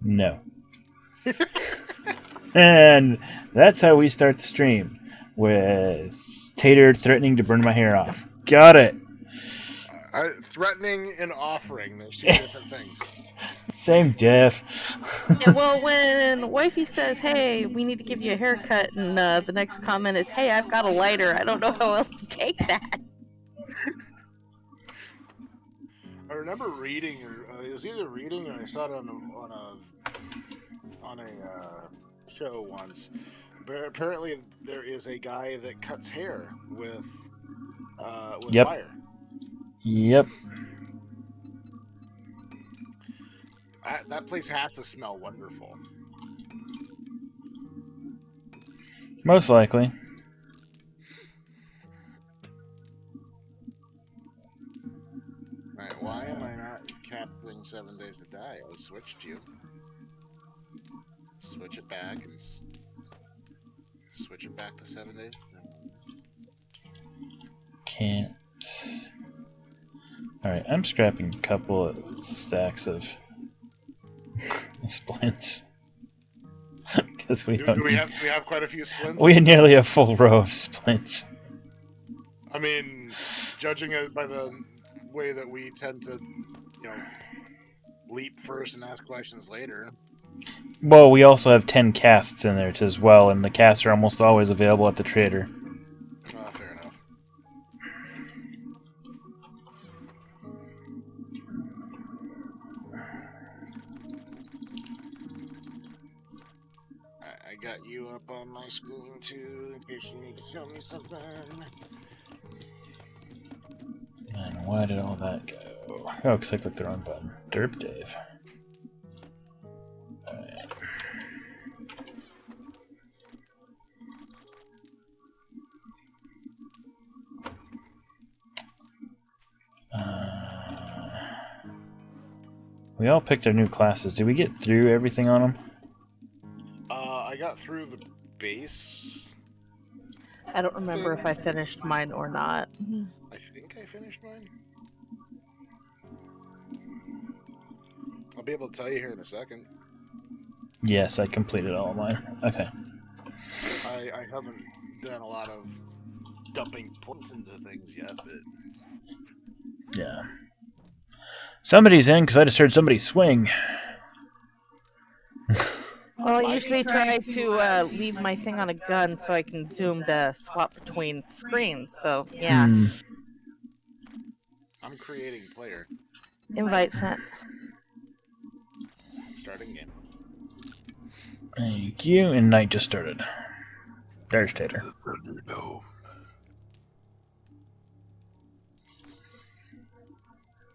No. And that's how we start the stream, with Tater threatening to burn my hair off. Got it. Threatening and offering, there's two different things. Same diff. Yeah, well, when wifey says, "Hey, we need to give you a haircut," and the next comment is, "Hey, I've got a lighter," I don't know how else to take that. I remember reading, or it was either reading or I saw it on a show once. But apparently, there is a guy that cuts hair with Yep. fire. Yep. That place has to smell wonderful. Most likely. Right, why am I not capturing 7 Days to Die? I switched you. Switch it back and switch it back to 7 Days. Can't. Alright, I'm scrapping a couple of stacks of splints. Because we don't. Do we have quite a few splints? We nearly have a full row of splints. I mean, judging it by the way that we tend to, leap first and ask questions later. Well, we also have 10 casts in there as well, and the casts are almost always available at the trader. Fair enough. I got you up on my screen too, in case you need to show me something. And why did all that go? Oh, because I clicked the wrong button. Derp Dave. Alright. We all picked our new classes. Did we get through everything on them? I got through the base. I don't remember if I finished mine or not. I think I finished mine. I'll be able to tell you here in a second. Yes, I completed all of mine. Okay. I haven't done a lot of dumping points into things yet, but Yeah. Somebody's in because I just heard somebody swing. Well, I usually try to leave my thing on a gun so I can zoom to swap between screens. So, yeah. I'm creating player. Invite sent. Starting game. Thank you, and night just started. There's Tater. No.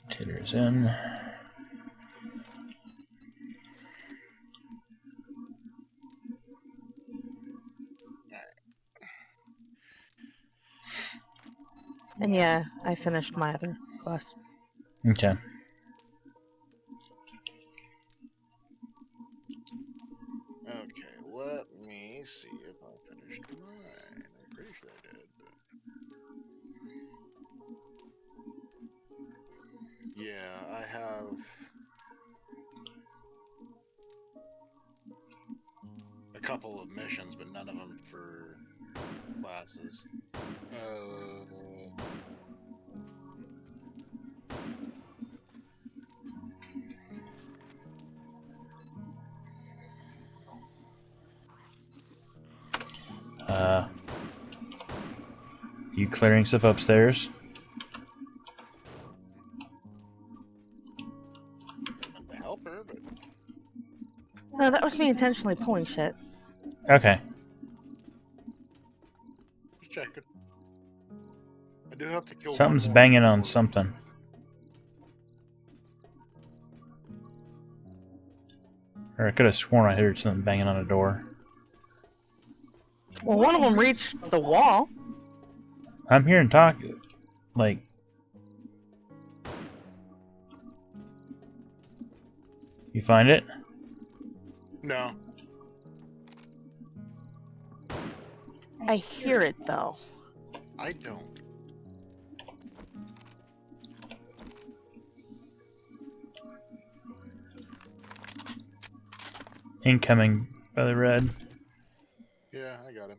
Tater's in. And yeah, I finished my other class. Okay. Okay, let me see if I finished mine. I'm pretty sure I did. But... yeah, I have... a couple of missions, but none of them for classes. You clearing stuff upstairs? To help her, but... no, that was me intentionally pulling shit. Okay. just checking. I do have to kill Something's one more banging on before- something. Or I could have sworn I heard something banging on a door. Well, one of them reached the wall. I'm hearing talk. Like. You find it? No. I hear it, though. I don't. Incoming by the red. Yeah, I got him.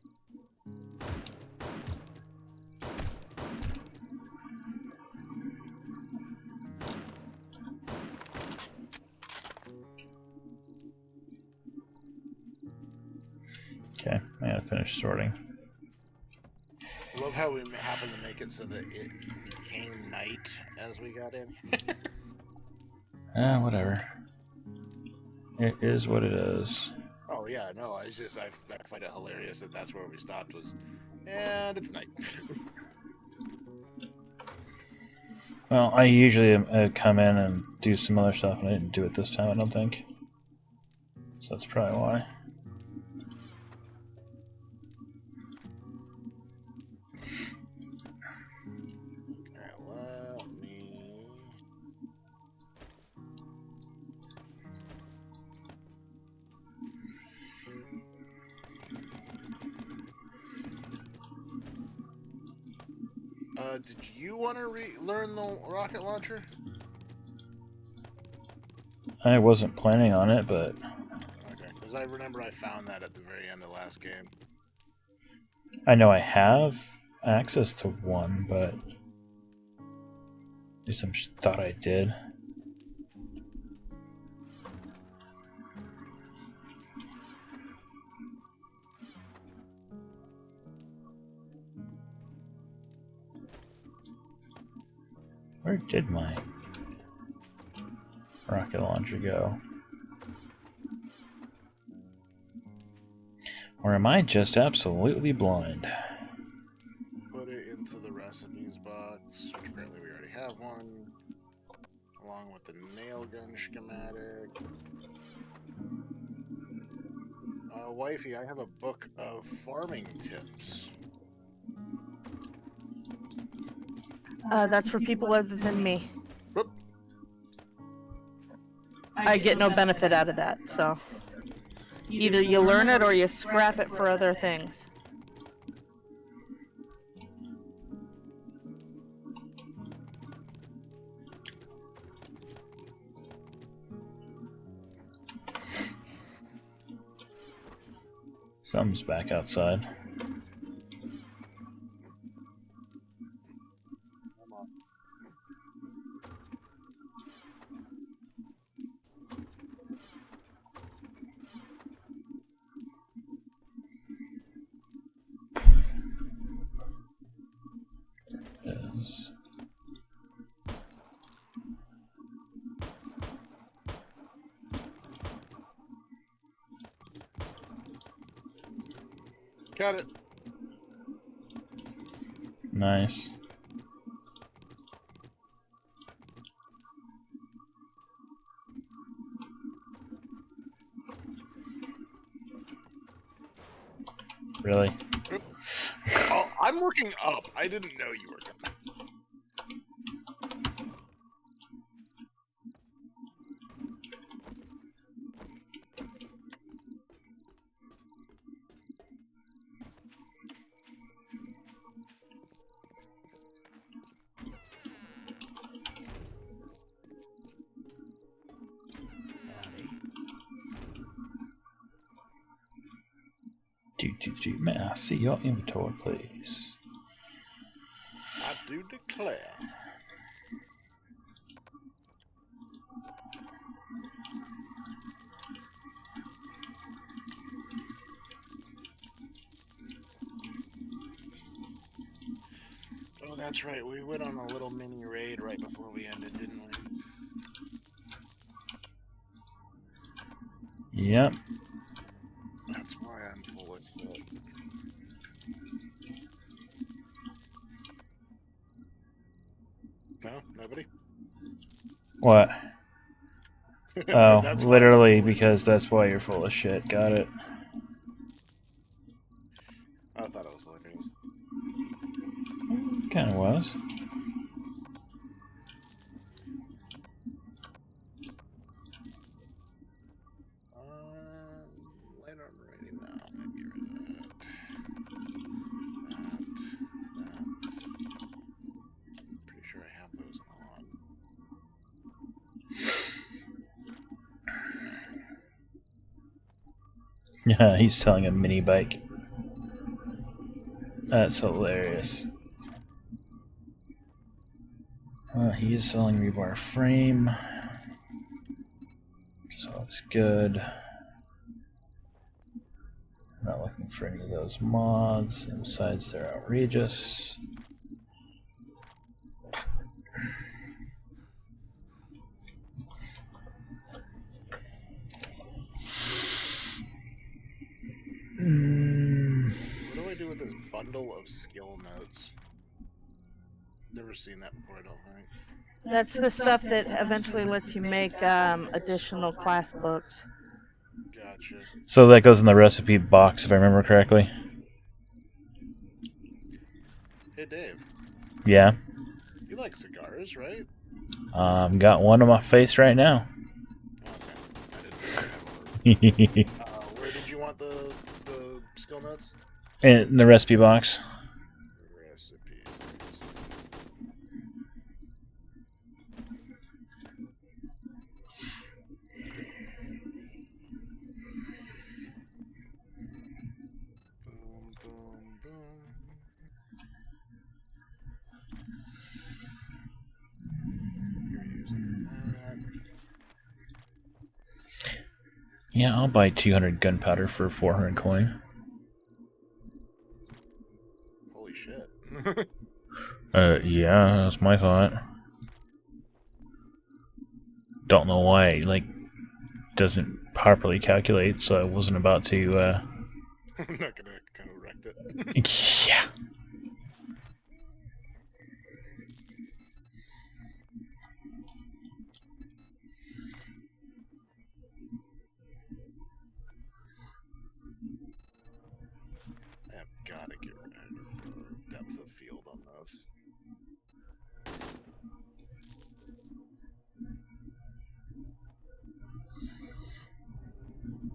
Okay, I gotta finish sorting. I love how we happened to make it so that it became night as we got in. Whatever. It is what it is. Oh yeah, no, I find it hilarious that that's where we stopped was, and it's night. Well, I usually come in and do some other stuff, and I didn't do it this time, I don't think. So that's probably why. Alright, let me... did you want to learn the rocket launcher? I wasn't planning on it, but... Okay, because I remember I found that at the very end of last game. I know I have access to one, but... At least I thought I did. Where did my rocket launcher go? Or am I just absolutely blind? Put it into the recipes box, which apparently we already have one, along with the nail gun schematic. Wifey, I have a book of farming tips. That's for people other than me. Whoop. I get no benefit out of that, so either you learn it or you scrap it for other things. Something's back outside. Yes. Got it. Nice. Really? Oh, I'm looking up. I didn't know you were coming. May I see your inventory, please? I do declare. Oh, that's right. We went on a little mini raid right before we ended, didn't we? Yep. That's why I'm full of stuff. No? Nobody? What? So Oh, that's why literally, I'm full of because that's why you're full of shit. Got it. I thought it was hilarious. Kind of was. Later I'm ready now. Maybe that. Pretty sure I have those on. Yeah, he's selling a mini bike. That's hilarious. He is selling rebar frame. So it's good. Not looking for any of those mods, and besides, they're outrageous. What do I do with this bundle of skill notes? Never seen that before, I don't think. That's the stuff that eventually lets you make additional class books. Gotcha. So that goes in the recipe box, if I remember correctly. Hey, Dave. Yeah. You like cigars, right? Got one on my face right now. Okay. I didn't. Where did you want the skill notes? In the recipe box. Recipes. Boom, boom, boom. You're using that. Yeah, I'll buy 200 gunpowder for 400 coin. Holy shit. Yeah, that's my thought. Don't know why it, like, doesn't properly calculate, so I wasn't about to, I'm not gonna correct it. Yeah. I have gotta get rid of the depth of field on those.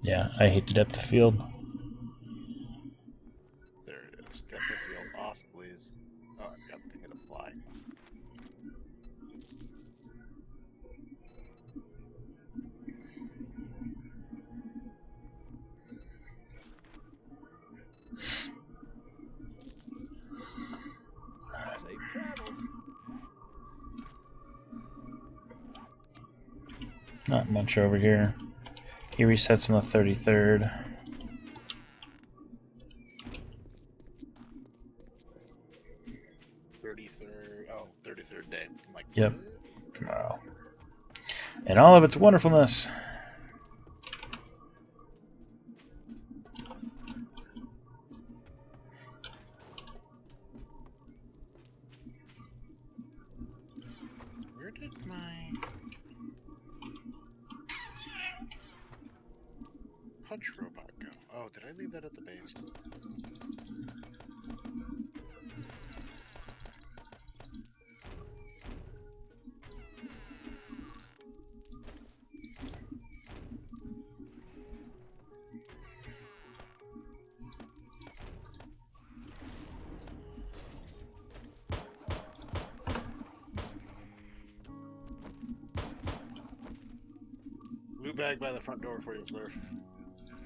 Yeah, I hate the depth of field. There it is. Depth of field off, please. Oh, I've got to hit apply. Safe travels. Not much over here. He resets on the 33rd. 33rd. Oh, 33rd day. I'm like, Yep. what? Tomorrow. And all of its wonderfulness. Where did my punch robot go? Oh, did I leave that at the base? Loot bag by the front door for you, Schlerf.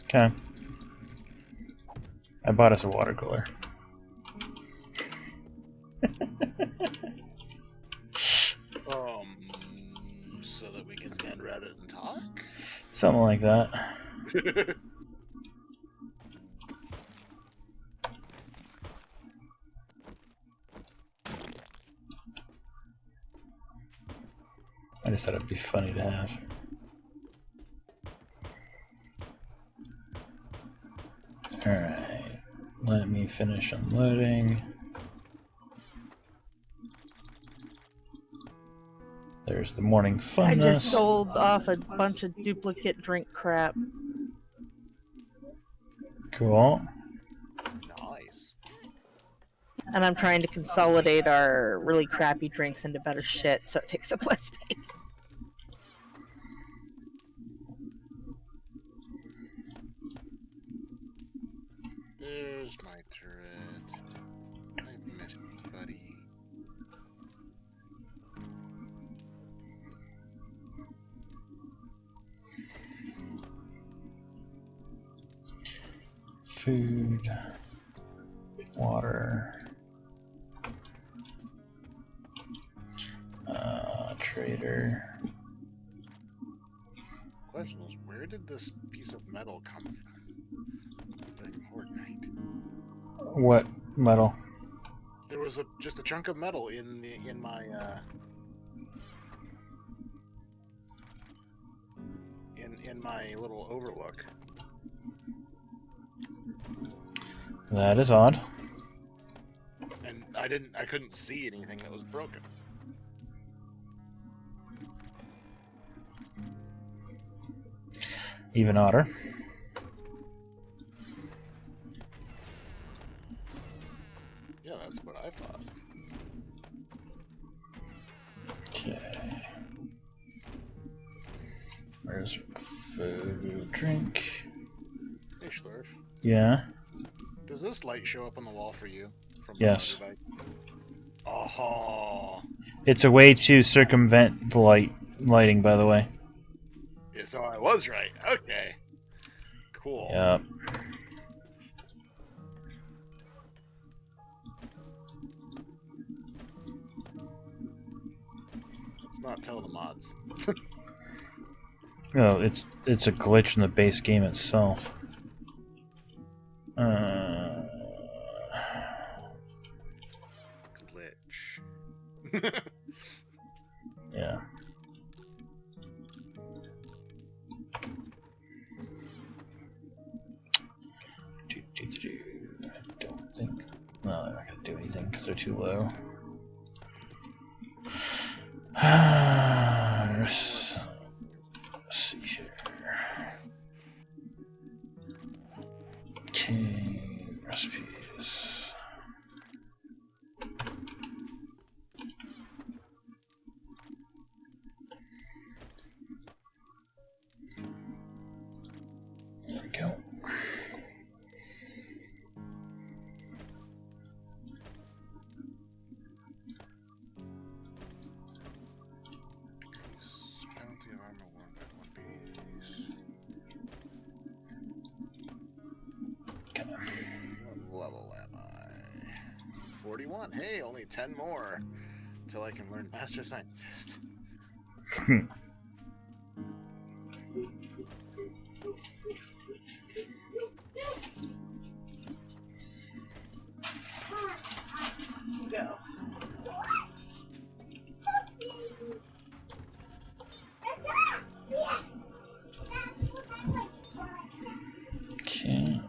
Okay. I bought us a water cooler. So that we can stand around it and talk? Something like that. I just thought it'd be funny to have. Alright. Let me finish unloading. There's the morning funness. I just sold off a bunch of duplicate drink crap. Cool. Nice. And I'm trying to consolidate our really crappy drinks into better shit so it takes up less space. There's my turret. I missed you, buddy. food, water, trader. Question is, where did this piece of metal come from during Horde Night? What metal? There was just a chunk of metal in my in my little overlook. That is odd. And I couldn't see anything that was broken. Even odder. Yeah, that's what I thought. Okay. Where's food, drink? Hey, Schlerf. Yeah. Does this light show up on the wall for you? From Yes. the oh. It's a way to circumvent the lighting, by the way. Yeah, so I was right. Okay. Cool. Yep. Let's not tell the mods. No, it's a glitch in the base game itself. Glitch. Yeah. I don't think. No, they're not gonna do anything because they're too low. Let's see here. Okay, recipes. There we go. Penalty of armor 1 at 1 piece. Okay. What level am I? 41. Hey, only 10 more until I can learn Master Scientist. Go. Okay.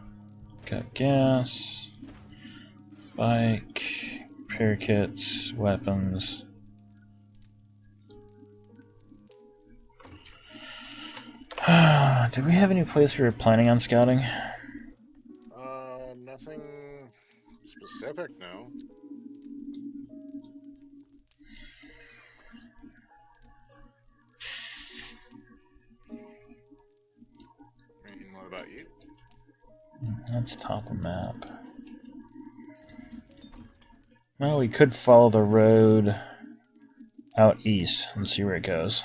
Got gas, bike, repair kits, weapons. Did we have any place we were planning on scouting? Nothing specific, no. And what about you? That's top of map. Well, we could follow the road out east and see where it goes.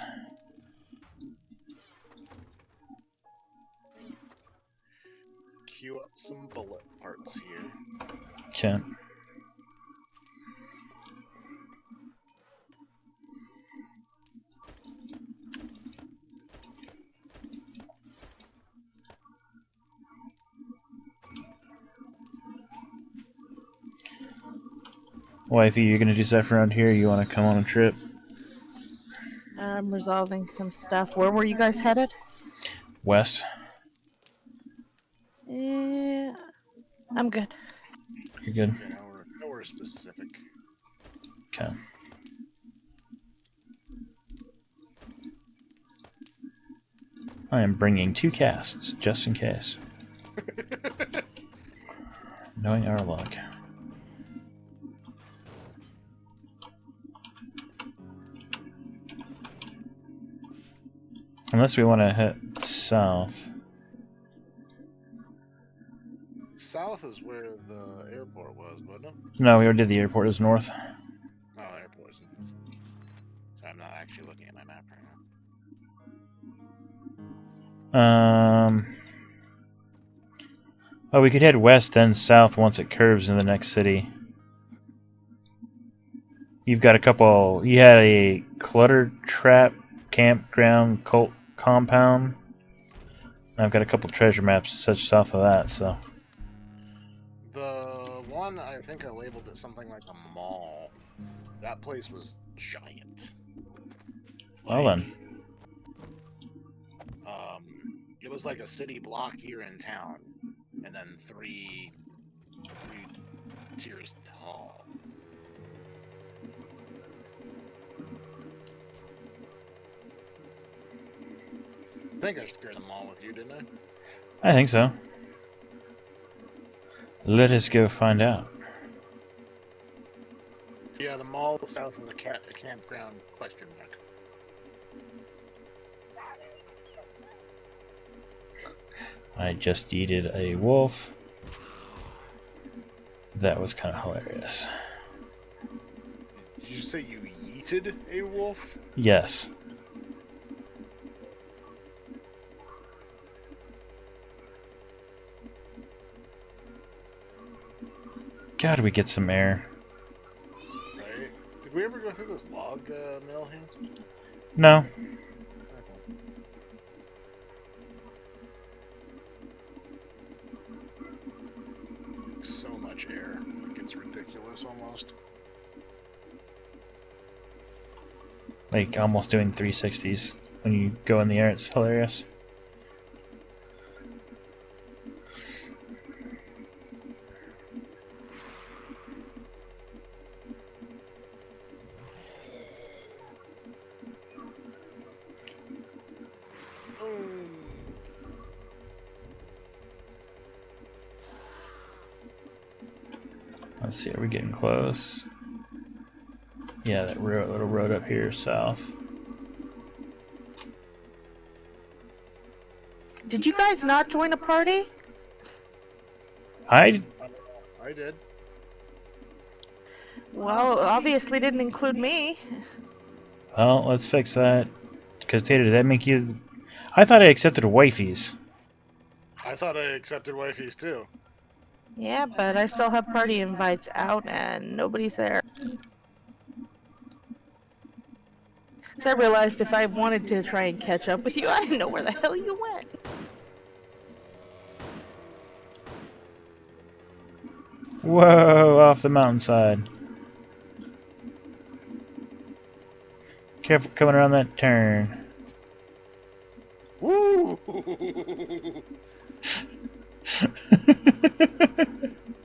Queue up some bullet parts here. Okay. Wifey, you're gonna do stuff around here? You wanna come on a trip? I'm resolving some stuff. Where were you guys headed? West. Yeah, I'm good. You're good. Okay, now we're specific. Okay. I am bringing 2 casts, just in case. Knowing our luck. Unless we want to head south. South is where the airport was, wasn't it? No, we already did the airport. Is north. Oh, the airport is. So I'm not actually looking at my map right now. Oh, we could head west, then south once it curves in the next city. You've got a couple. You had a clutter trap campground cult compound. I've got a couple treasure maps such south of that, so. The one, I think I labeled it something like a mall. That place was giant. Well then. It was like a city block here in town, and then three tiers tall. I think I scared them all with you, didn't I? I think so. Let us go find out. Yeah, the mall south of the campground, question mark. I just yeeted a wolf. That was kind of hilarious. Did you say you yeeted a wolf? Yes. God, we get some air. Right? Did we ever go through this log mill here? No. Okay. So much air. It's ridiculous almost. Like almost doing 360s when you go in the air. It's hilarious. Let's see, are we getting close? Yeah, that little road up here south. Did you guys not join a party? I did. Well, obviously didn't include me. Well, let's fix that. Because Tater, did that make you? I thought I accepted wifeys. I thought I accepted wifeys too. Yeah, but I still have party invites out and nobody's there. So I realized if I wanted to try and catch up with you, I didn't know where the hell you went. Whoa, off the mountainside. Careful coming around that turn. Woo!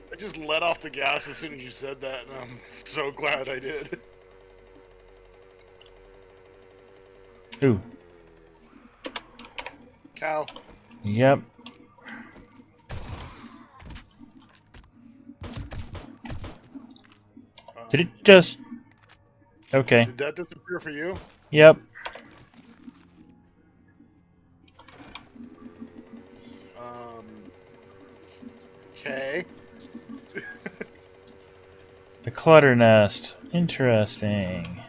I just let off the gas as soon as you said that, and I'm so glad I did. Ooh. Cow. Yep. Did it just... Okay. Did that disappear for you? Yep. Okay. The clutter nest. Interesting.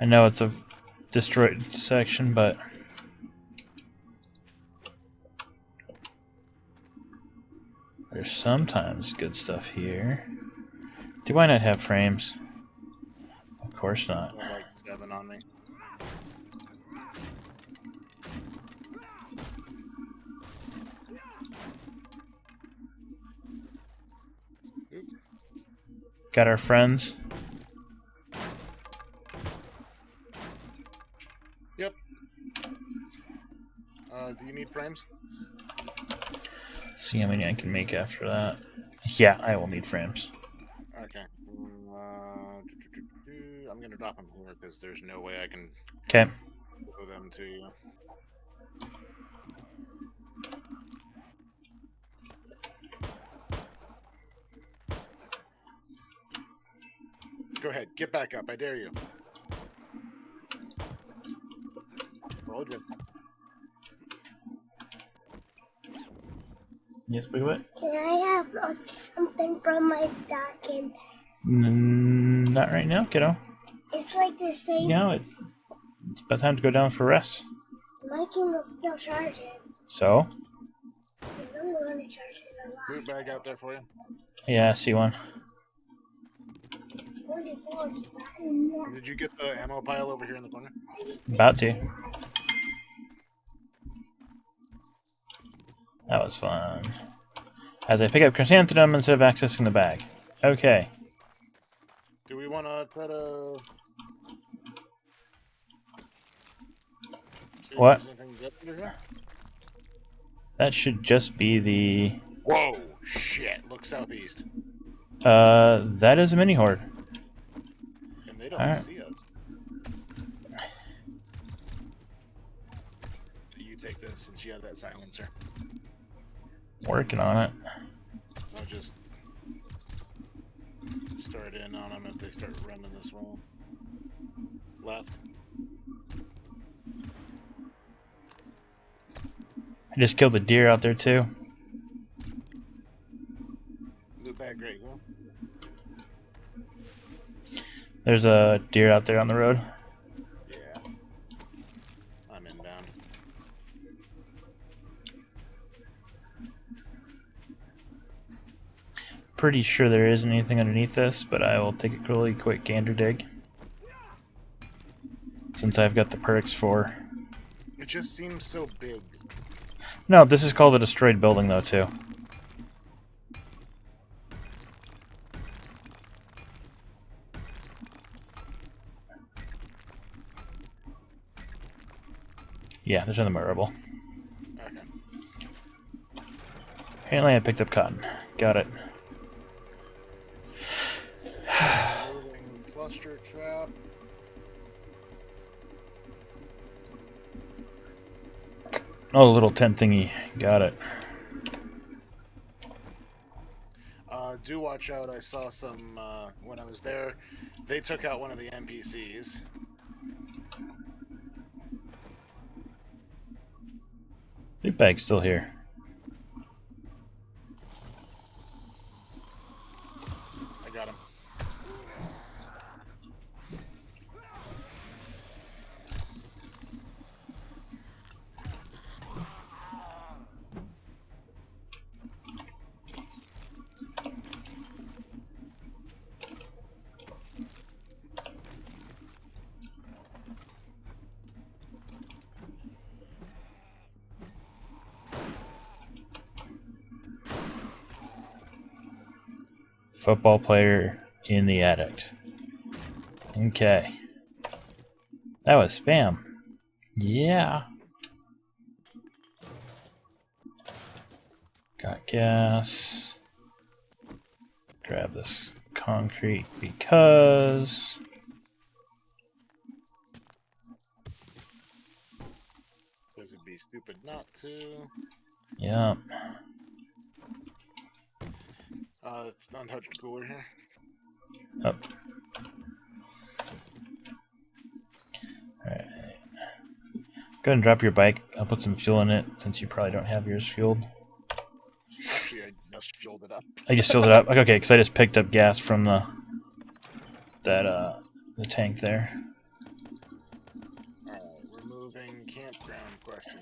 I know it's a destroyed section, but... There's sometimes good stuff here. Do I not have frames? Of course not. I like 7 on me. Got our friends. Yep. Do you need frames? See how many I can make after that. Yeah, I will need frames. Okay. I'm gonna drop them here because there's no way I can Okay. show them to you. Go ahead, get back up. I dare you. Roll good. Yes, big what? Can I have something from my stocking? Not right now, kiddo. It's like the same. You know, it's about time to go down for rest. My game will still charge it. So? I really want to charge it a lot. Loot bag out there for you. Yeah, I see one. 44. Did you get the ammo pile over here in the corner? About to. That was fun. As I pick up chrysanthemum instead of accessing the bag. Okay. Do we want to try to... see if What? there's anything good under here? That should just be the... Whoa! Shit! Look southeast. That is a mini horde. And they don't Alright. see us. You take this since you have that silencer. Working on it. I'll just start in on them if they start running this wall. Left. I just killed a deer out there too. Loot bag, great. Go. There's a deer out there on the road. Yeah. I'm inbound. Pretty sure there isn't anything underneath this, but I will take a really quick gander dig. Since I've got the perks for... It just seems so big. No, this is called a destroyed building though too. Yeah, there's nothing but rubble. Okay. Apparently I picked up cotton. Got it. Moving cluster trap. Oh, the little tent thingy. Got it. Do watch out. I saw some when I was there. They took out one of the NPCs. Loot bag's still here. I got him. Football player in the attic. Okay. That was spam. Yeah. Got gas. Grab this concrete because... Because it'd be stupid not to. Yep. It's untouched cooler here. Up. Alright. Go ahead and drop your bike. I'll put some fuel in it since you probably don't have yours fueled. Actually, I just filled it up. I just filled it up. Okay, because I just picked up gas from the tank there. Alright, we're moving campground question.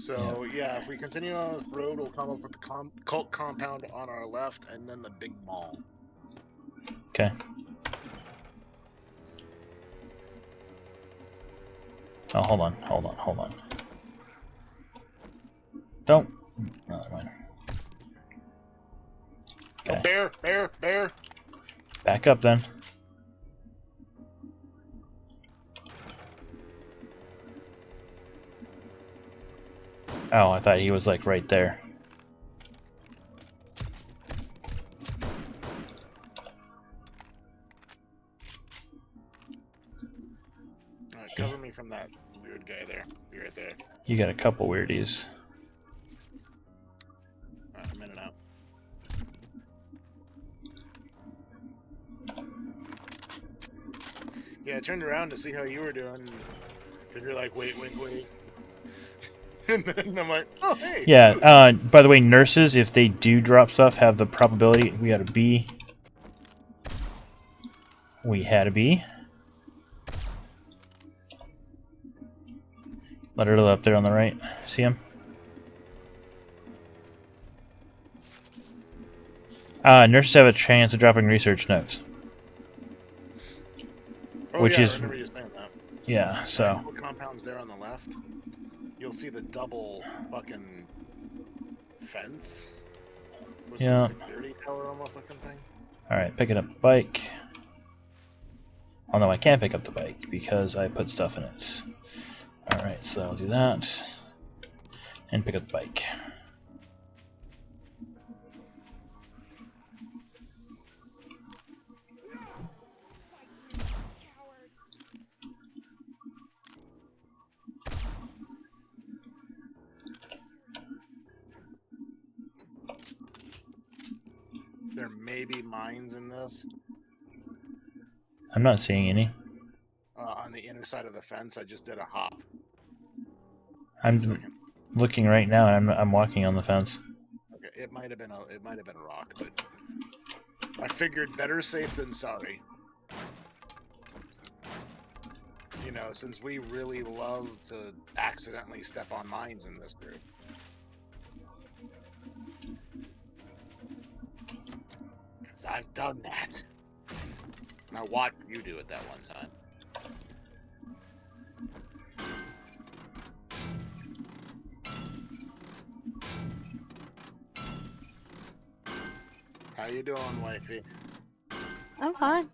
So, yeah, if we continue on this road, we'll come up with the cult compound on our left and then the big mall. Okay. Oh, hold on. Don't. No, never mind. Okay. Bear! Back up then. Oh, I thought he was like right there. Alright, cover me from that weird guy there. Be right there. You got a couple weirdies. Alright, I'm in and out. Yeah, I turned around to see how you were doing. Because you're like, wait. And then I'm like, oh, hey! Yeah, by the way, nurses, if they do drop stuff, have the probability, we got a B. we had a bee. Let her up there on the right. See him? Nurses have a chance of dropping research notes. Oh, Which yeah, is- I remember you saying that. Yeah, so. What compound's there on the left? You'll see the double fucking fence with Yeah. the security tower almost looking thing. Alright, picking up the bike. Oh no, I can't pick up the bike because I put stuff in it. Alright, so I'll do that. And pick up the bike. There may be mines in this. I'm not seeing any. On the inner side of the fence, I just did a hop. I'm looking right now and I'm walking on the fence. Okay, it might have been rock, but I figured better safe than sorry. You know, since we really love to accidentally step on mines in this group. Because I've done that. And I watched you do it that one time. How you doing, wifey? I'm fine.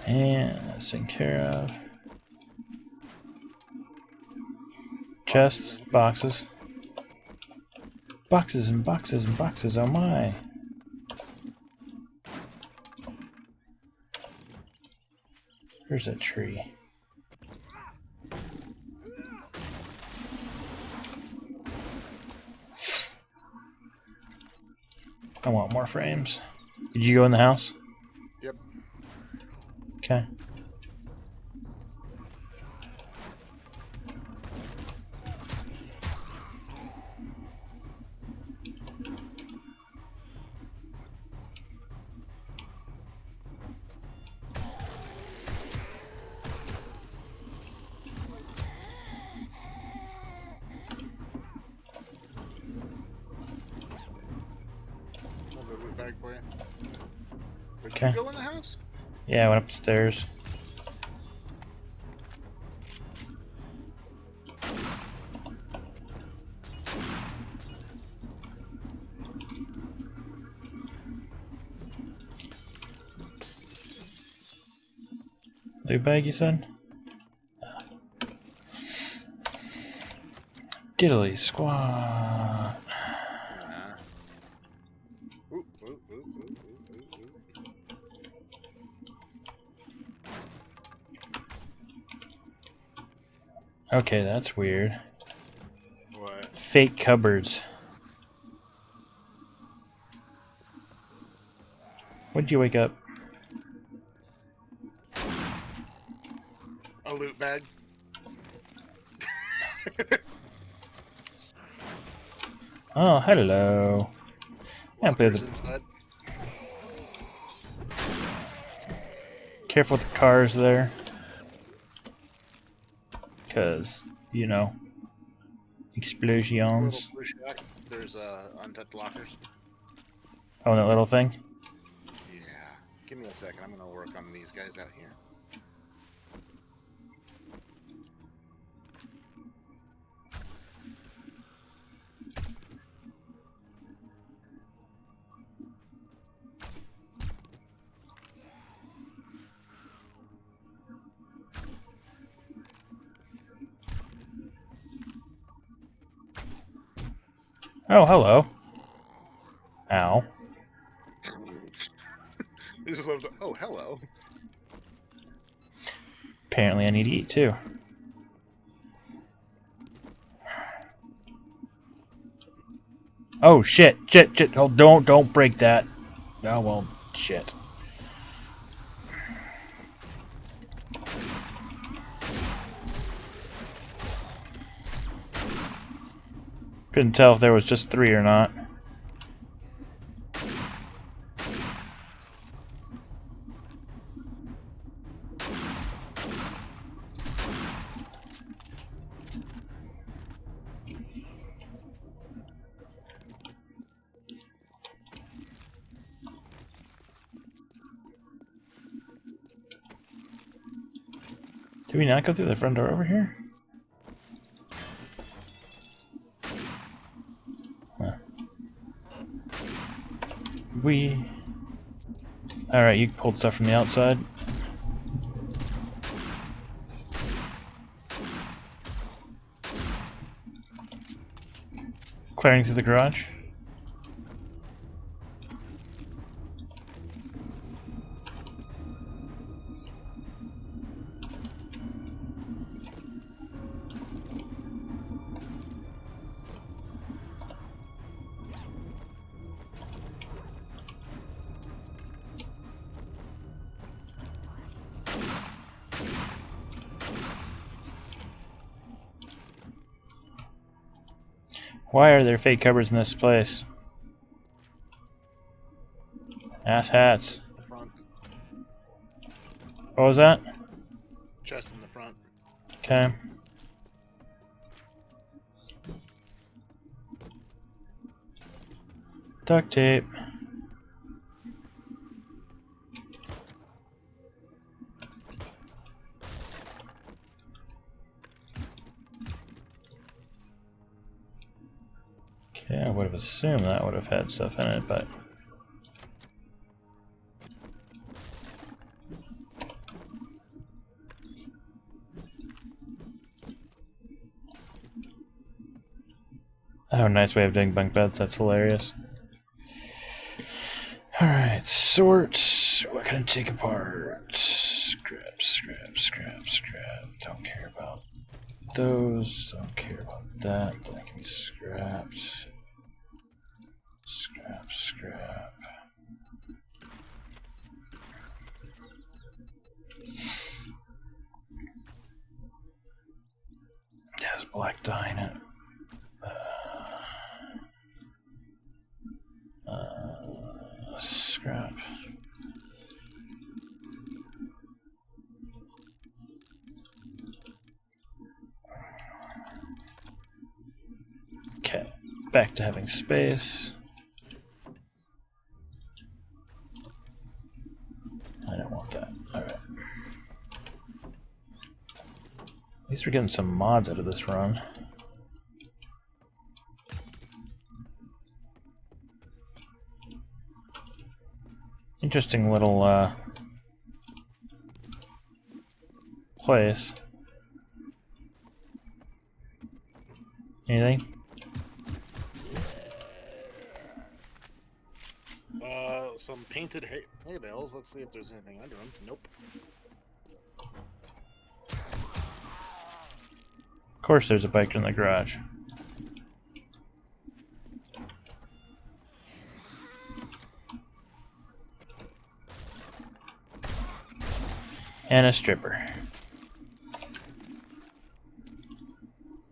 And that's taken care of. Chests, boxes. Boxes and boxes and boxes, oh my. There's that tree. I want more frames. Did you go in the house? Yep. Okay. I'll go loot bag for you. Did Okay. you go in the house? Yeah, I went upstairs. Loot bag, you said? Diddly squad. Nah. Ooh, ooh, ooh, ooh, ooh, ooh, ooh. Okay, that's weird. What? Fake cupboards. When'd you wake up? A loot bag? Oh, hello. Yeah, play Lockers the- inside. Careful with the cars there. Because, you know, explosions. Little push back. There's untouched lockers. Oh, that little thing? Yeah. Give me a second. I'm gonna work on these guys out here. Oh, hello. Ow. I just love the, oh, hello. Apparently I need to eat too. Oh, shit. Shit. Oh, don't break that. Oh, well, shit. Couldn't tell if there was just 3 or not. Did we not go through the front door over here? Huh. Alright, you pulled stuff from the outside. Clearing through the garage. Why are there fake cupboards in this place? Ass hats. The front. What was that? Chest in the front. Okay. Duct tape. Okay, I would have assumed that would have had stuff in it, but... Oh, nice way of doing bunk beds, that's hilarious. Alright, sort. What can I take apart? Scrap, scrap, scrap, scrap. Don't care about those. Don't care about that. That can be scrapped. Scrap, scrap. There's black dye in it. Scrap. Okay, back to having space. I don't want that. Alright. At least we're getting some mods out of this run. Interesting little place. Anything? Some painted hay bales. Let's see if there's anything under them. Nope. Of course there's a bike in the garage. And a stripper.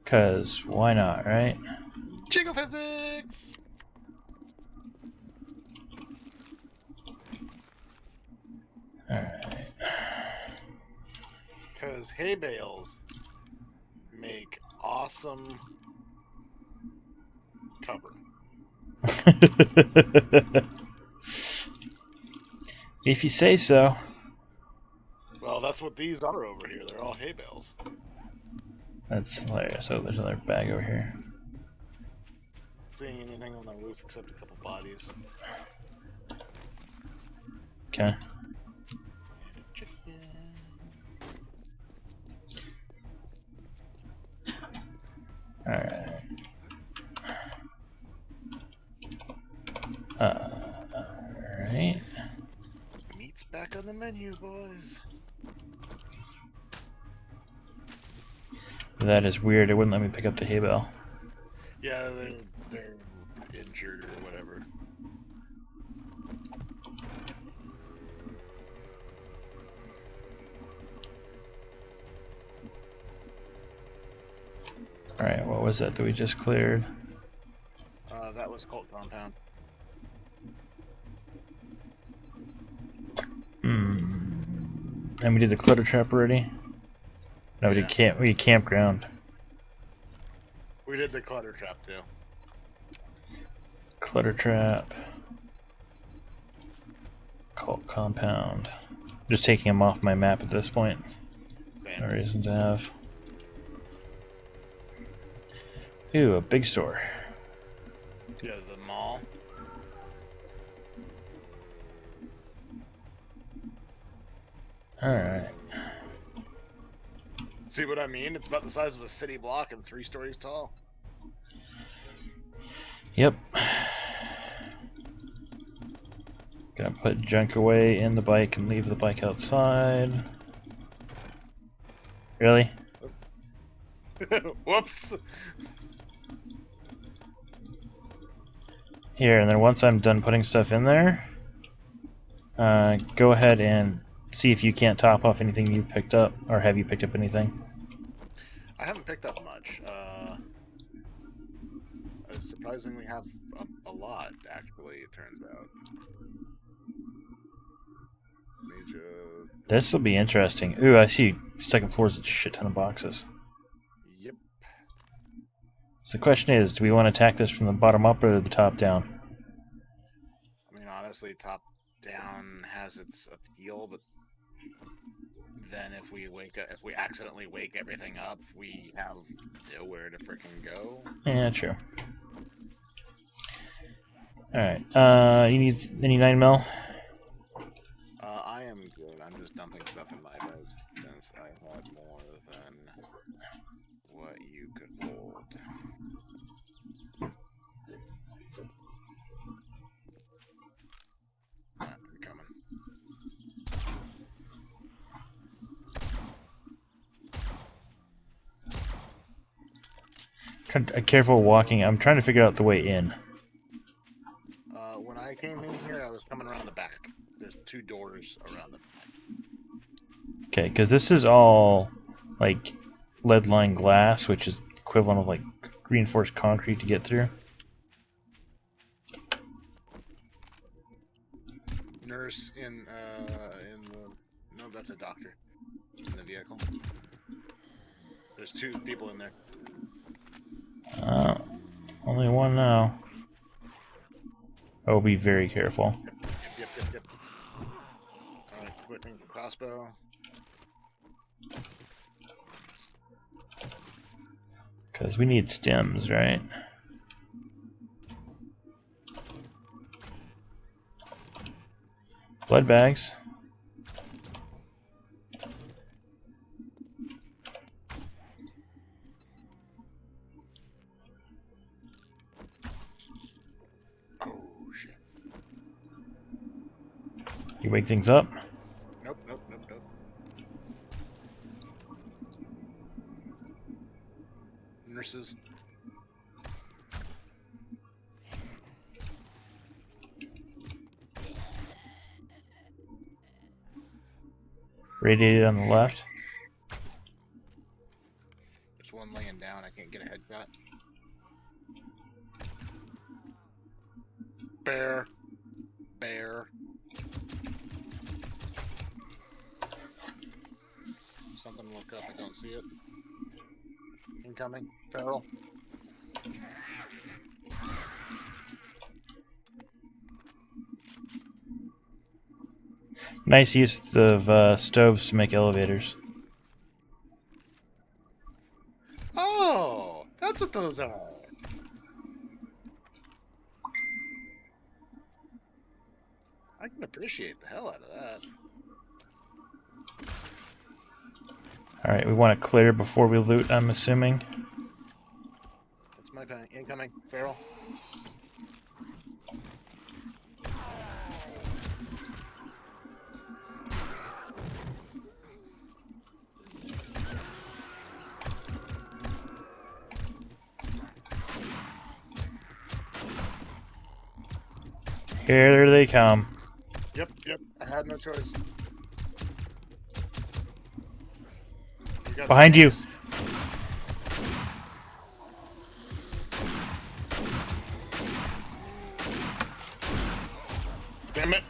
'Cause why not, right? Jiggle physics! Alright. Because hay bales make awesome cover. If you say so. Well, that's what these are over here. They're all hay bales. That's hilarious. Oh, there's another bag over here. Seeing anything on the roof except a couple bodies. Okay. Alright. Alright. Meat's back on the menu, boys. That is weird. It wouldn't let me pick up the hay bale. Yeah, they're injured or whatever. Alright, what was that we just cleared? That was cult compound. And we did the clutter trap already? No, we did campground. We did the clutter trap too. Clutter trap. Cult compound. Just taking them off my map at this point. Same. No reason to have. Ooh, a big store. Yeah, the mall. Alright. See what I mean? It's about the size of a city block and 3 stories tall. Yep. Gonna put junk away in the bike and leave the bike outside. Really? Whoops! Here, and then once I'm done putting stuff in there, go ahead and see if you can't top off anything you picked up, or have you picked up anything? I haven't picked up much. I surprisingly have a lot, actually, it turns out. This will be interesting. Ooh, I see second floor's a shit ton of boxes. Yep. So the question is, do we want to attack this from the bottom up or the top down? I mean, honestly, top down has its appeal, but then if we accidentally wake everything up, we have nowhere to frickin' go. Yeah, true. Alright, you need any 9mm? I am good. I'm just dumping stuff in my bag since I had more than what you could hold. I'm coming. Careful walking. I'm trying to figure out the way in. When I came in here, I was coming around the back. There's 2 doors around the back. Okay, because this is all like lead-lined glass, which is equivalent of like reinforced concrete to get through. Nurse in the... No, that's a doctor. In the vehicle. There's 2 people in there. Only one now. Oh, be very careful. Yep. Alright, equipping the crossbow. Because we need stems, right? Blood bags. Oh, shit. You wake things up? Nope. Nurses. Radiated on the left. There's one laying down. I can't get a headshot. Bear. Something look up. I don't see it. Incoming. Feral. Nice use of stoves to make elevators. Oh, that's what those are. I can appreciate the hell out of that. Alright, we want to clear before we loot, I'm assuming. That's my pen. Incoming. Feral. Here they come. Yep. I had no choice. Behind you. Damn it.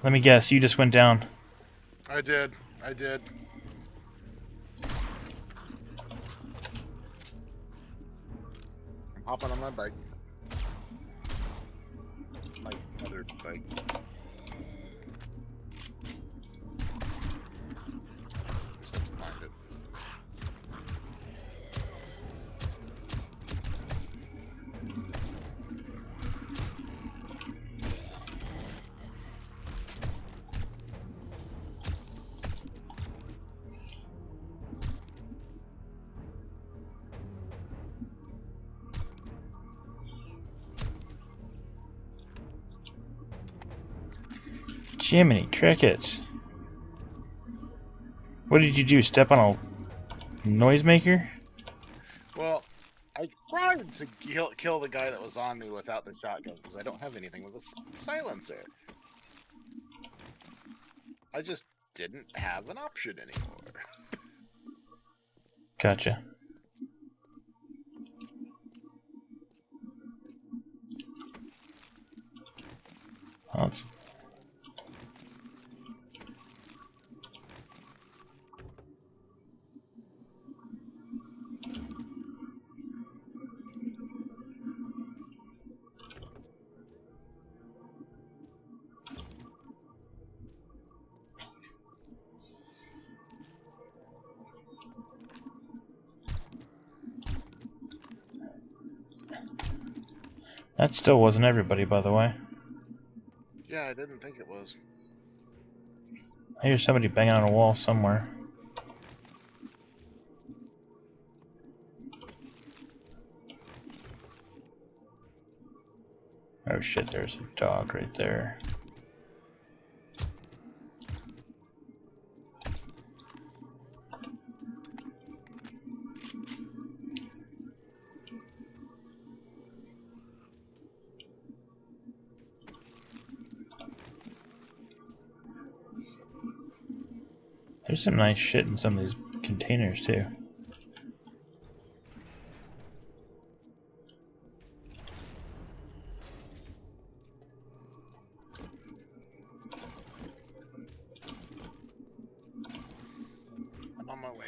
Let me guess, you just went down. I did. I'm hopping on my bike. My other bike. Jiminy crickets. What did you do? Step on a noisemaker? Well, I tried to kill the guy that was on me without the shotgun because I don't have anything with a silencer. I just didn't have an option anymore. Gotcha. Well, that still wasn't everybody, by the way. Yeah, I didn't think it was. I hear somebody banging on a wall somewhere. Oh shit, there's a dog right there. There's some nice shit in some of these containers too. I'm on my way.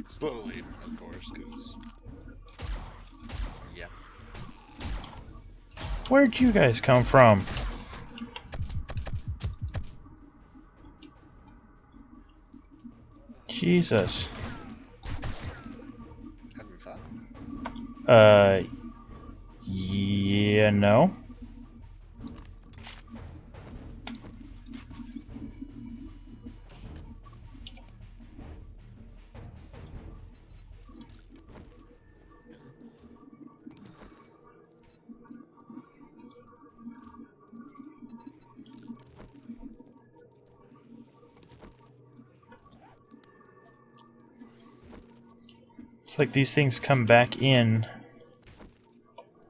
Slowly, of course, because... Yeah. Where'd you guys come from? Jesus. Having fun. Yeah, no. It's like these things come back in,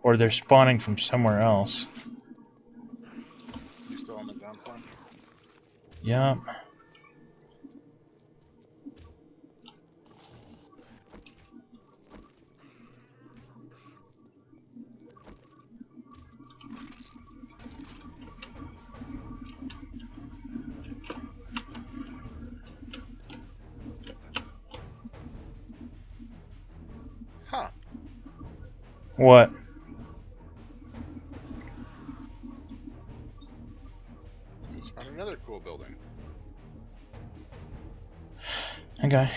or they're spawning from somewhere else. You still on the ground floor? Yup. Huh. What? Just found another cool building. Okay.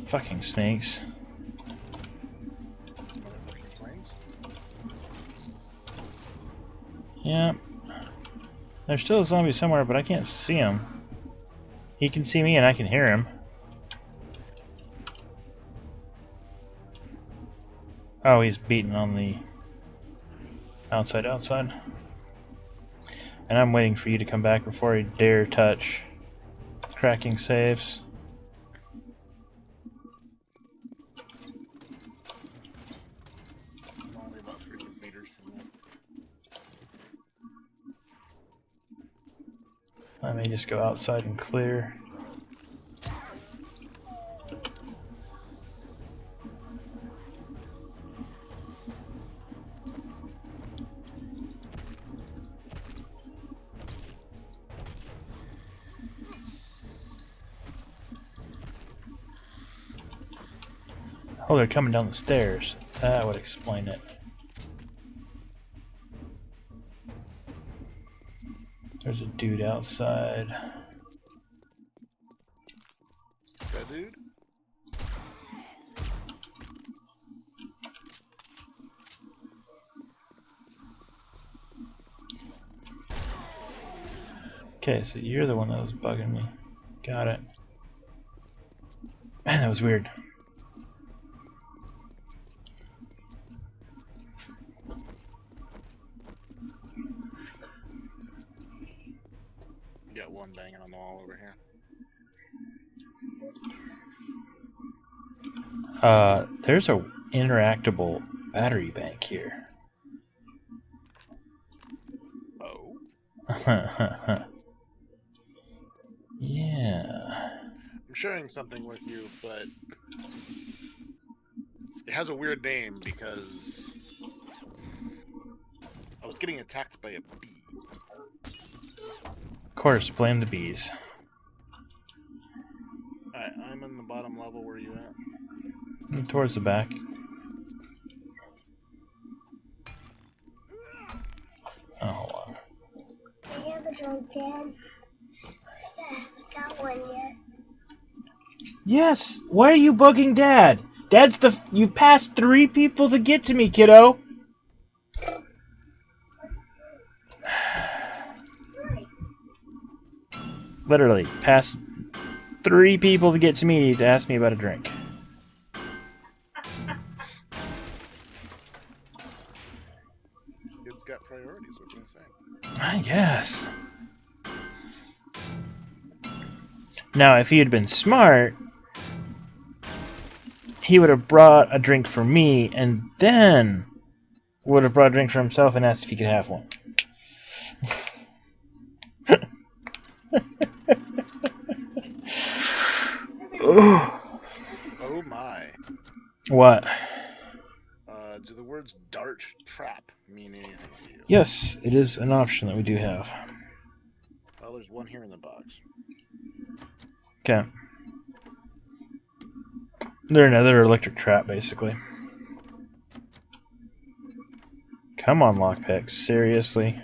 Fucking snakes. Some motherfucking planes. Yeah. There's still a zombie somewhere, but I can't see him. He can see me and I can hear him. Oh, he's beating on the outside. And I'm waiting for you to come back before I dare touch cracking safes. I'm only about 300 meters from there. Let me just go outside and clear. Oh, they're coming down the stairs. That would explain it. There's a dude outside. That dude? Okay, so you're the one that was bugging me. Got it. Man, that was weird. Got one banging on the wall over here. There's a interactable battery bank here. Oh? Yeah. I'm sharing something with you, but it has a weird name because I was getting attacked by a bee. Of course, blame the bees. Alright, I'm in the bottom level. Where are you at? Towards the back. Oh, hold on. I have a drunk dad. I haven't got one yet. Yes! Why are you bugging Dad? Dad's the... You've passed 3 people to get to me, kiddo! Literally, passed 3 people to get to me to ask me about a drink. Kid's got priorities, what can I say? I guess. Now, if he had been smart, he would have brought a drink for me, and then would have brought a drink for himself and asked if he could have one. Oh my. What? Do the words dart trap mean anything to you? Yes, it is an option that we do have. Well, there's one here in the box. Okay. They're another electric trap, basically. Come on, lockpicks. Seriously.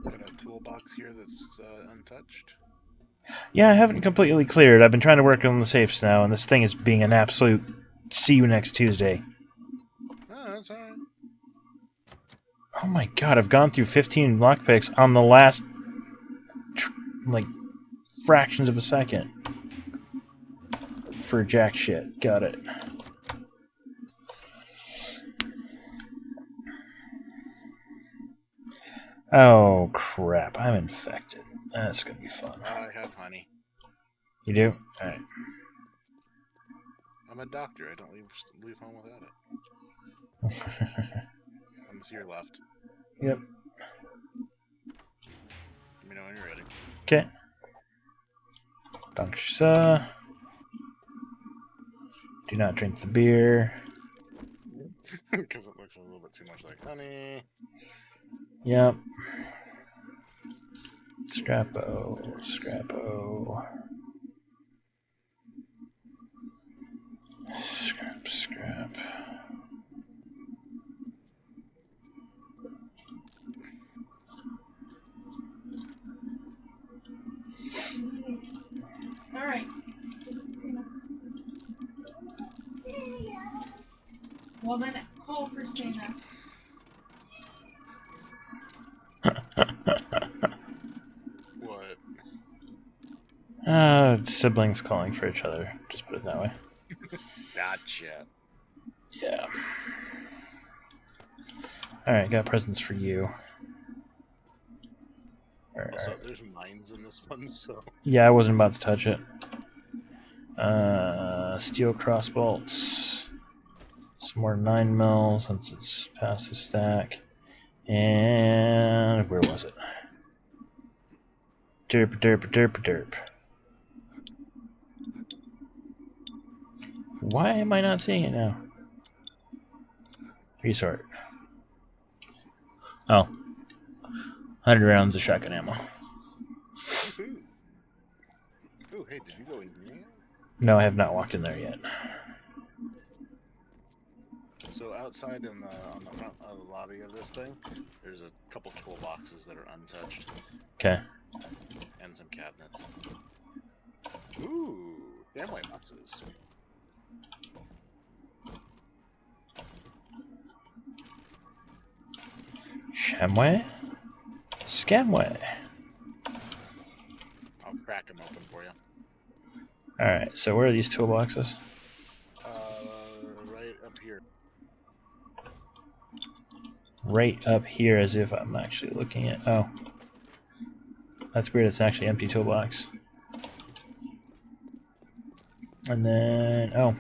Got a toolbox here that's untouched. Yeah, I haven't completely cleared. I've been trying to work on the safes now, and this thing is being an absolute see you next Tuesday. Oh, that's alright. Oh my god, I've gone through 15 lockpicks on the last, like, fractions of a second. For jack shit. Got it. Oh crap, I'm infected. That's gonna be fun. I have honey. You do? Alright. I'm a doctor. I don't leave home without it. I'm to your left. Yep. Let me know when you're ready. Okay. Danke. Do not drink the beer. Because it looks a little bit too much like honey. Yep. Scrappo. Scrappo. Scrap. All right. Well, then call for Santa. What? Siblings calling for each other. Just put it that way. Gotcha. Yeah. Alright, got presents for you. Also, there's mines in this one, so... Yeah, I wasn't about to touch it. Steel crossbolts. Some more 9mm since it's past the stack. And where was it? Derp. Why am I not seeing it now? Resort. Oh. 100 rounds of shotgun ammo. Ooh, hey, did you go in here? No, I have not walked in there yet. So outside in on the front of the lobby of this thing, there's a couple toolboxes that are untouched. Okay. And some cabinets. Ooh, family boxes. Shamway? Scamway. I'll crack them open for you. Alright, so where are these toolboxes? Right up here. Right up here, as if I'm actually looking at... Oh. That's weird, it's actually an empty toolbox. And then... Oh.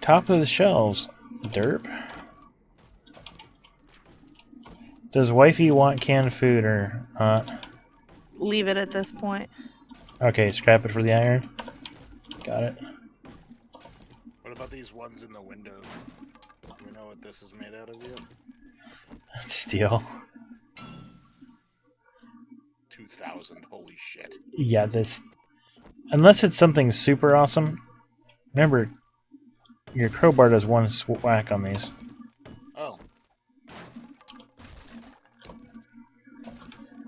Top of the shelves. Derp. Does wifey want canned food or not? Leave it at this point. Okay, scrap it for the iron. Got it. What about these ones in the window? Do we know what this is made out of yet? Steel. 2,000, holy shit. Yeah, this... Unless it's something super awesome. Remember, your crowbar does one whack on these. Oh.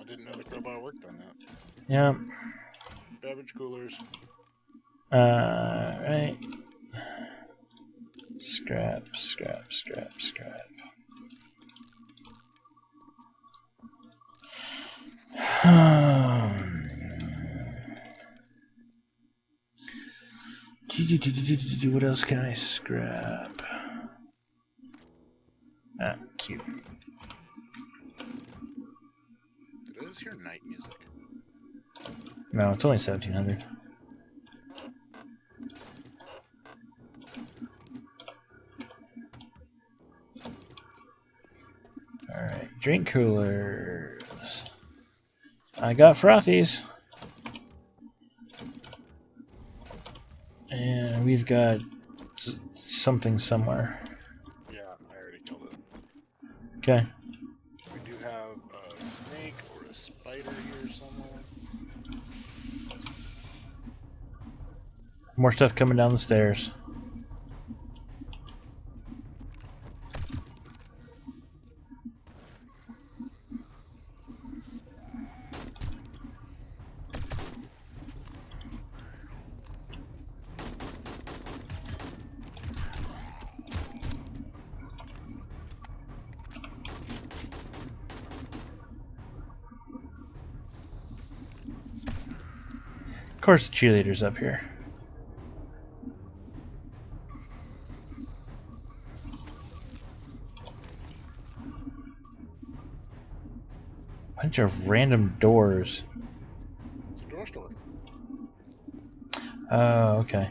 I didn't know the crowbar worked on that. Yeah. Beverage coolers. Right. Scrap, scrap, scrap, scrap. What else can I scrap? Ah, cute. Did I just hear night music? No, it's only 1700. Alright, drink coolers. I got frothies. And we've got something somewhere. Yeah, I already killed it. Okay. We do have a snake or a spider here somewhere. More stuff coming down the stairs. Of course, the cheerleader's up here. Bunch of random doors. It's a door store. Oh, okay.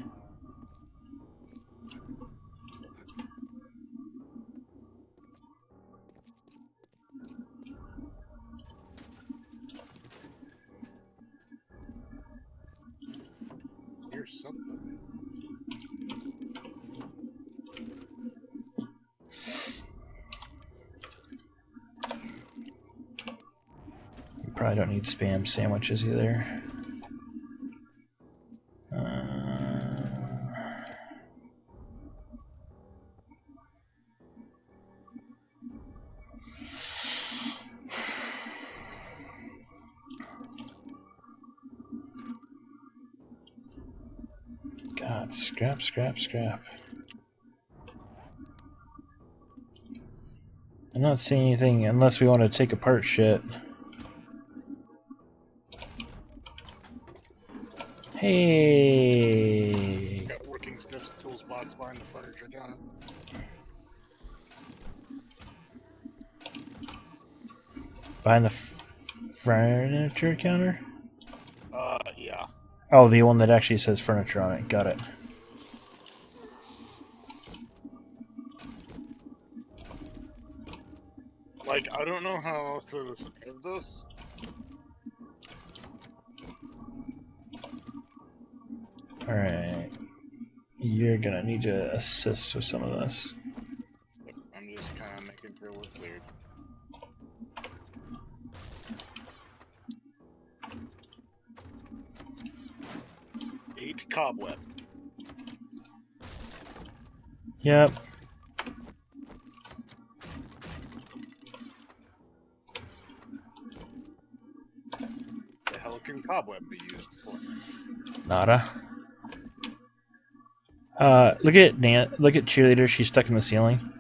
Here's something. Probably don't need spam sandwiches either. God, scrap, scrap, scrap. I'm not seeing anything unless we want to take apart shit. Hey! Got working sniffs tools box behind the furniture counter. Behind the furniture counter? Yeah. Oh, the one that actually says furniture on it. Got it. Like, I don't know how else to describe this. Alright. You're gonna need to assist with some of this. I'm just kind of making sure we're cleared. Eat cobweb. Yep. The hell can cobweb be used for? Nada. Look at Look at cheerleader. She's stuck in the ceiling.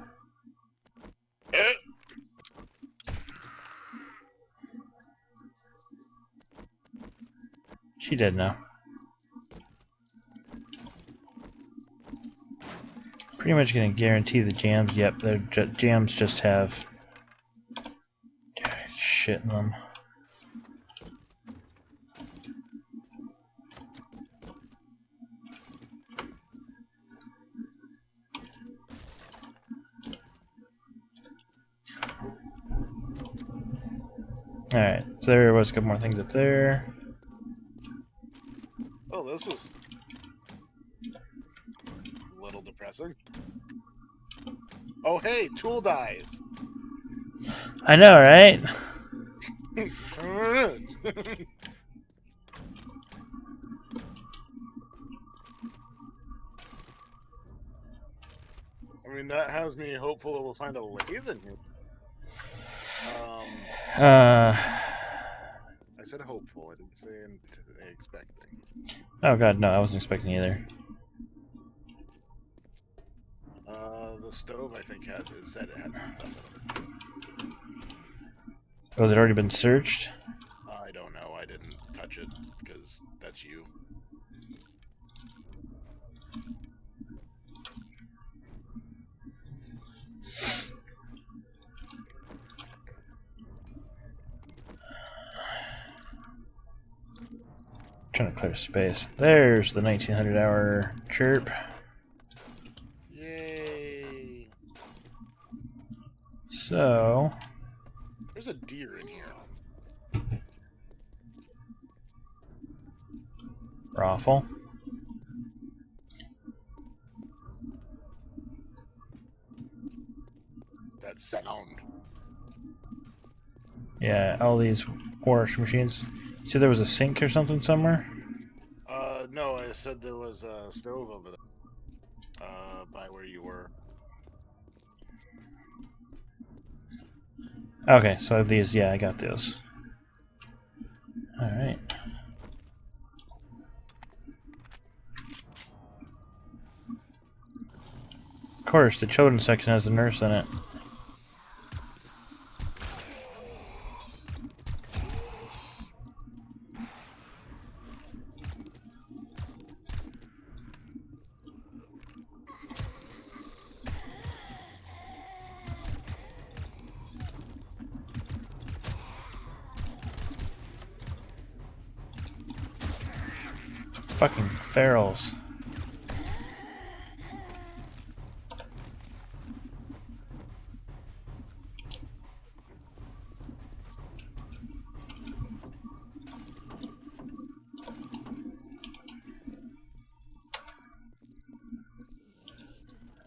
She did now. Pretty much gonna guarantee the jams. Yep, their jams just have shit in them. Alright, so there was a couple more things up there. Oh, this was a little depressing. Oh, hey, tool dies. I know, right? I mean, that has me hopeful that we'll find a lathe in here. I said hopeful. I didn't say expecting. Oh god, no, I wasn't expecting either. The stove, I think, said it had some stuff in it. Was it already been searched? I don't know. I didn't touch it because that's you. Trying to clear space. There's the 1900-hour chirp. Yay! So, There's a deer in here. raffle. That sound. Yeah, all these wash machines. See, there was a sink or something somewhere? No, I said there was a stove over there. By where you were. Okay, so these, yeah, I got those. Alright. Of course, the children's section has a nurse in it. Fucking ferals.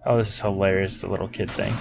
Oh, this is hilarious, the little kid thing.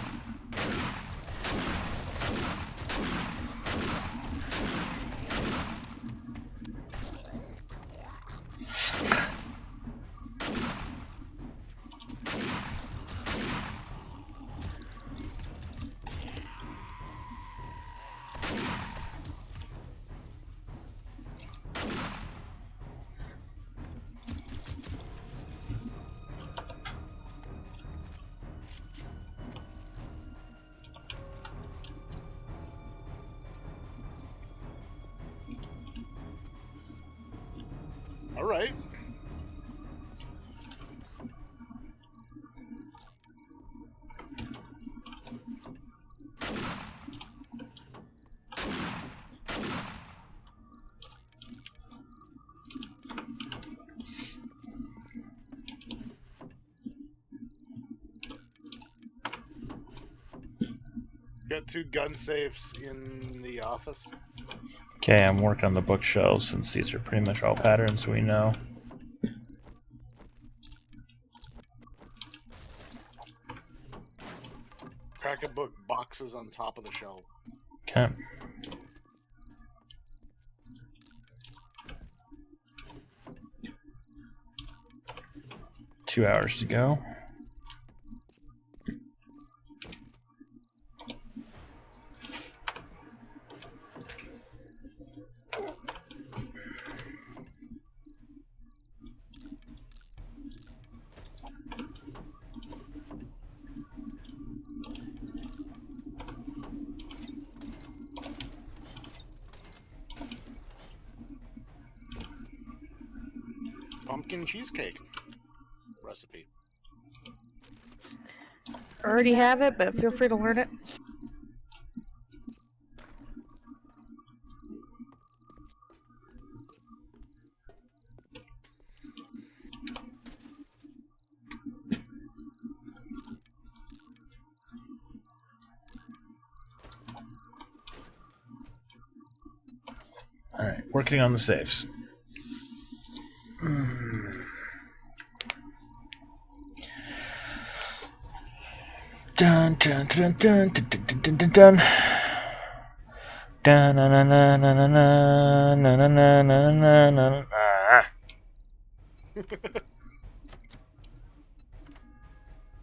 Alright. Got 2 gun safes in the office. Okay, I'm working on the bookshelves since these are pretty much all patterns we know. Crack a book boxes on top of the shelf. Okay. 2 hours to go. Pumpkin cheesecake recipe. Already have it, but feel free to learn it. All right, working on the saves. Dun dun dun dun dun dun dun dun dun. Dun na na na na na na na na na na na.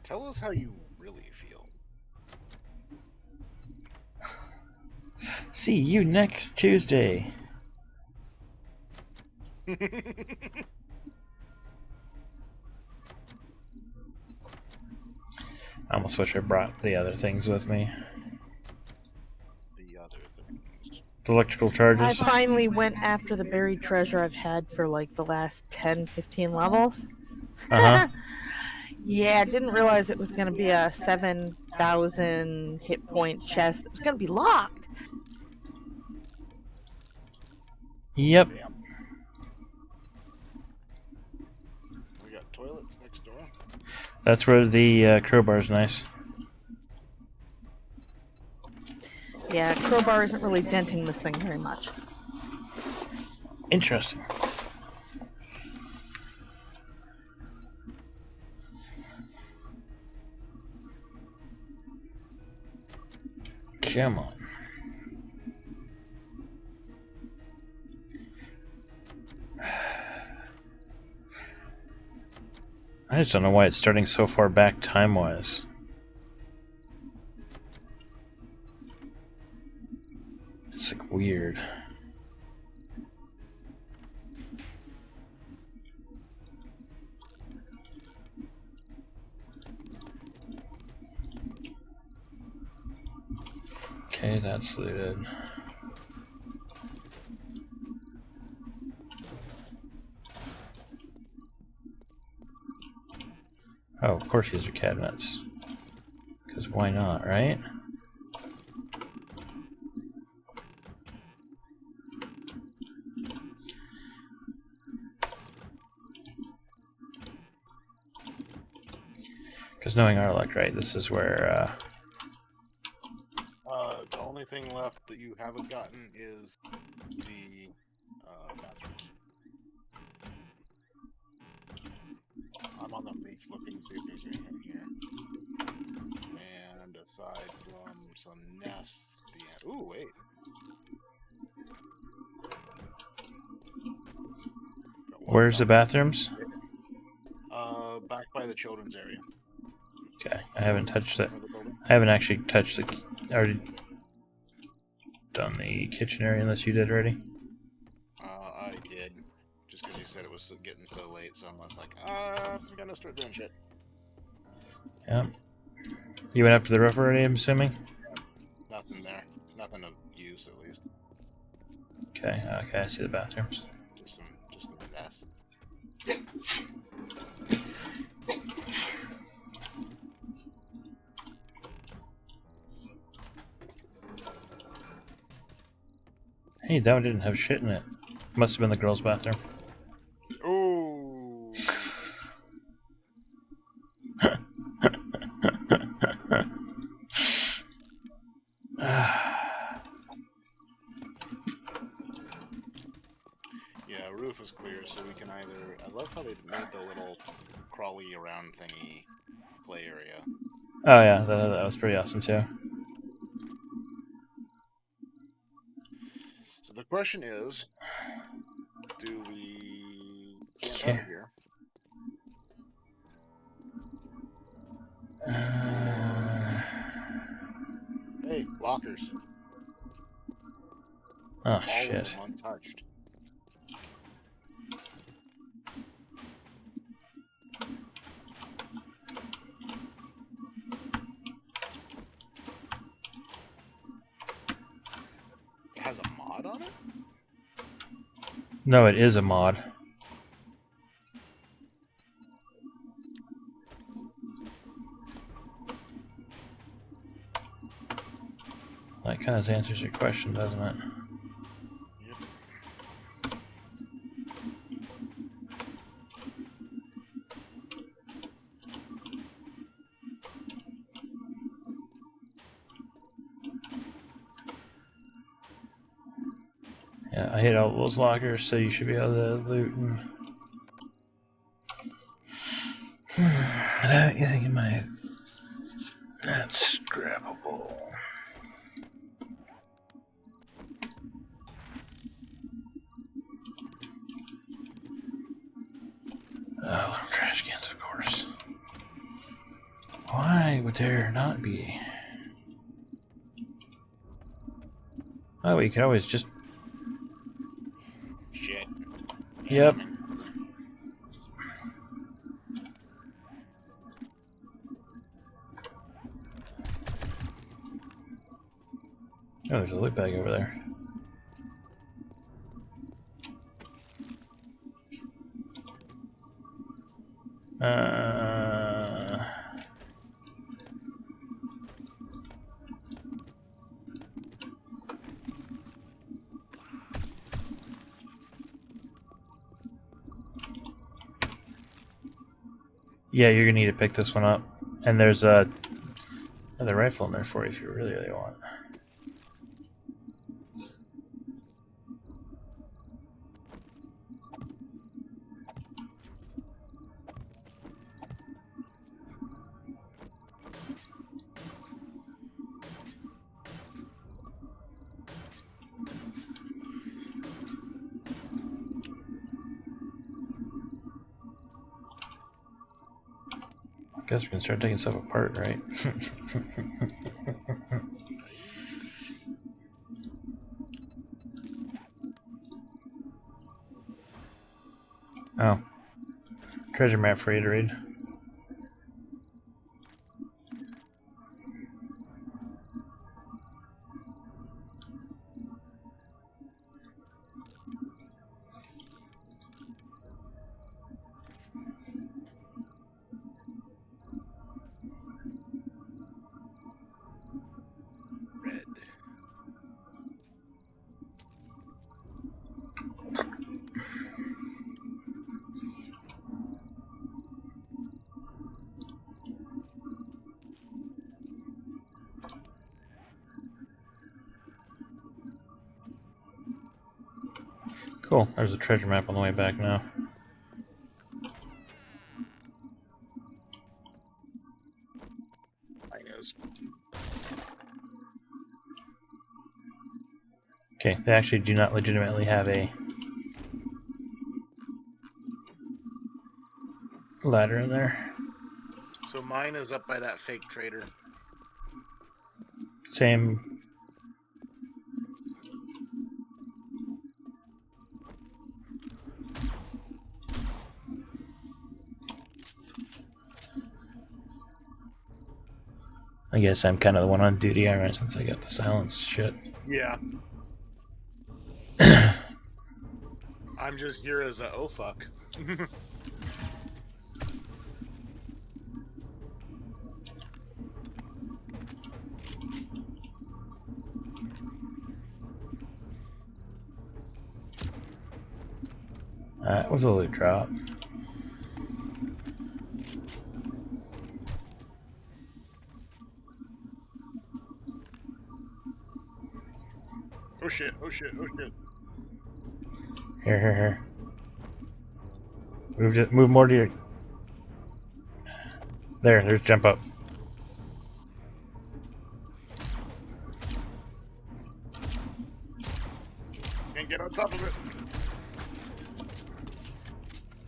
Tell us how you really feel. See you next Tuesday. I almost wish I brought the other things with me. The other things. The electrical I charges. finally went after the buried treasure I've had for like the last 10, 15 levels. Uh-huh. Yeah, I didn't realize it was going to be a 7,000 hit point chest. It was going to be locked. Yep. Damn. We got toilets next door. That's where the crowbar's nice. Yeah, crowbar isn't really denting this thing very much. Interesting. Come on. I just don't know why it's starting so far back time-wise. It's like weird. Okay, that's looted. Oh, of course these are cabinets. Because why not, right? Because knowing our luck, right, this is where, The only thing left that you haven't gotten is the bathroom. I'm on the beach looking to see if there's anything here. And aside from some nests, ooh, wait. where's the bathrooms? Back by the children's area. Okay, I haven't touched it. Of the building. I haven't actually touched the, already done the kitchen area unless you did already. I did. Just because you said it was getting so late, so I was like, I'm gonna start doing shit. Yeah. You went up to the roof already, I'm assuming? Nothing there. Nothing of use, at least. Okay, okay, I see the bathrooms. Just some nests. Hey, that one didn't have shit in it. Must have been the girls' bathroom. Ooh. Yeah, roof is clear, so we can either... I love how they made the little crawly around thingy play area. Oh yeah, that was pretty awesome too. So the question is, do we camp Okay. out here? Oh All shit. of them untouched. It has a mod on it? No, it is a mod. That kind of answers your question, doesn't it? Yep. Yeah, I hit all those lockers, so you should be able to loot and... You think it might... That's scrappable. Oh, trash cans, of course. Why would there not be? Oh, we can always just... Shit. Yep. Oh, there's a loot bag over there. Yeah, you're gonna need to pick this one up. And there's another rifle in there for you if you really, really want. I guess we can start taking stuff apart, right? Oh. Treasure map for you to read. Red. Cool. There's a treasure map on the way back now. I knows. Okay, they actually do not legitimately have a ladder in there. So mine is up by that fake trader. Same. I guess I'm kind of the one on duty, aren't I, since I got the silenced shit. Yeah. I'm just here as a oh fuck. That was a loot drop. Oh shit, oh shit, oh shit. Here. Move more to your... There's jump up. Can't get on top of it.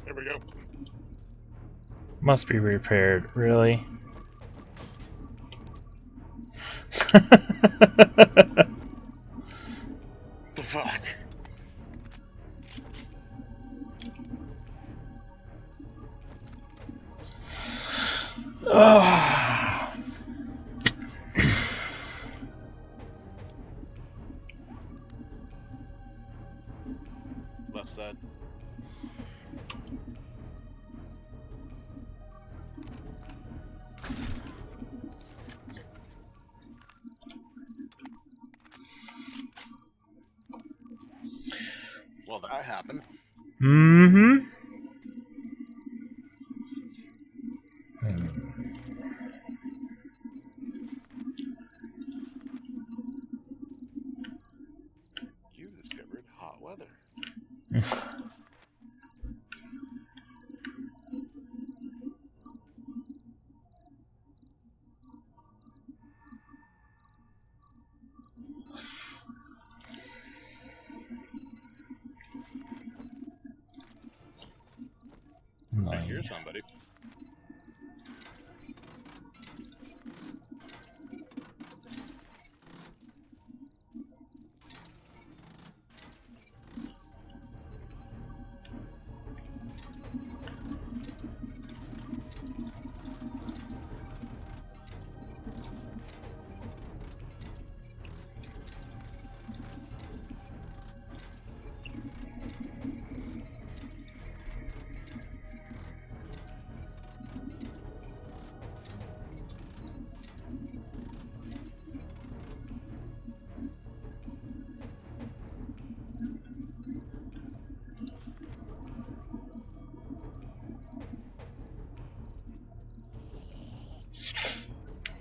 There we go. Must be repaired, really? The fuck? Oh. Left side. Well, that happened. Mm-hmm. You discovered hot weather. I hear somebody.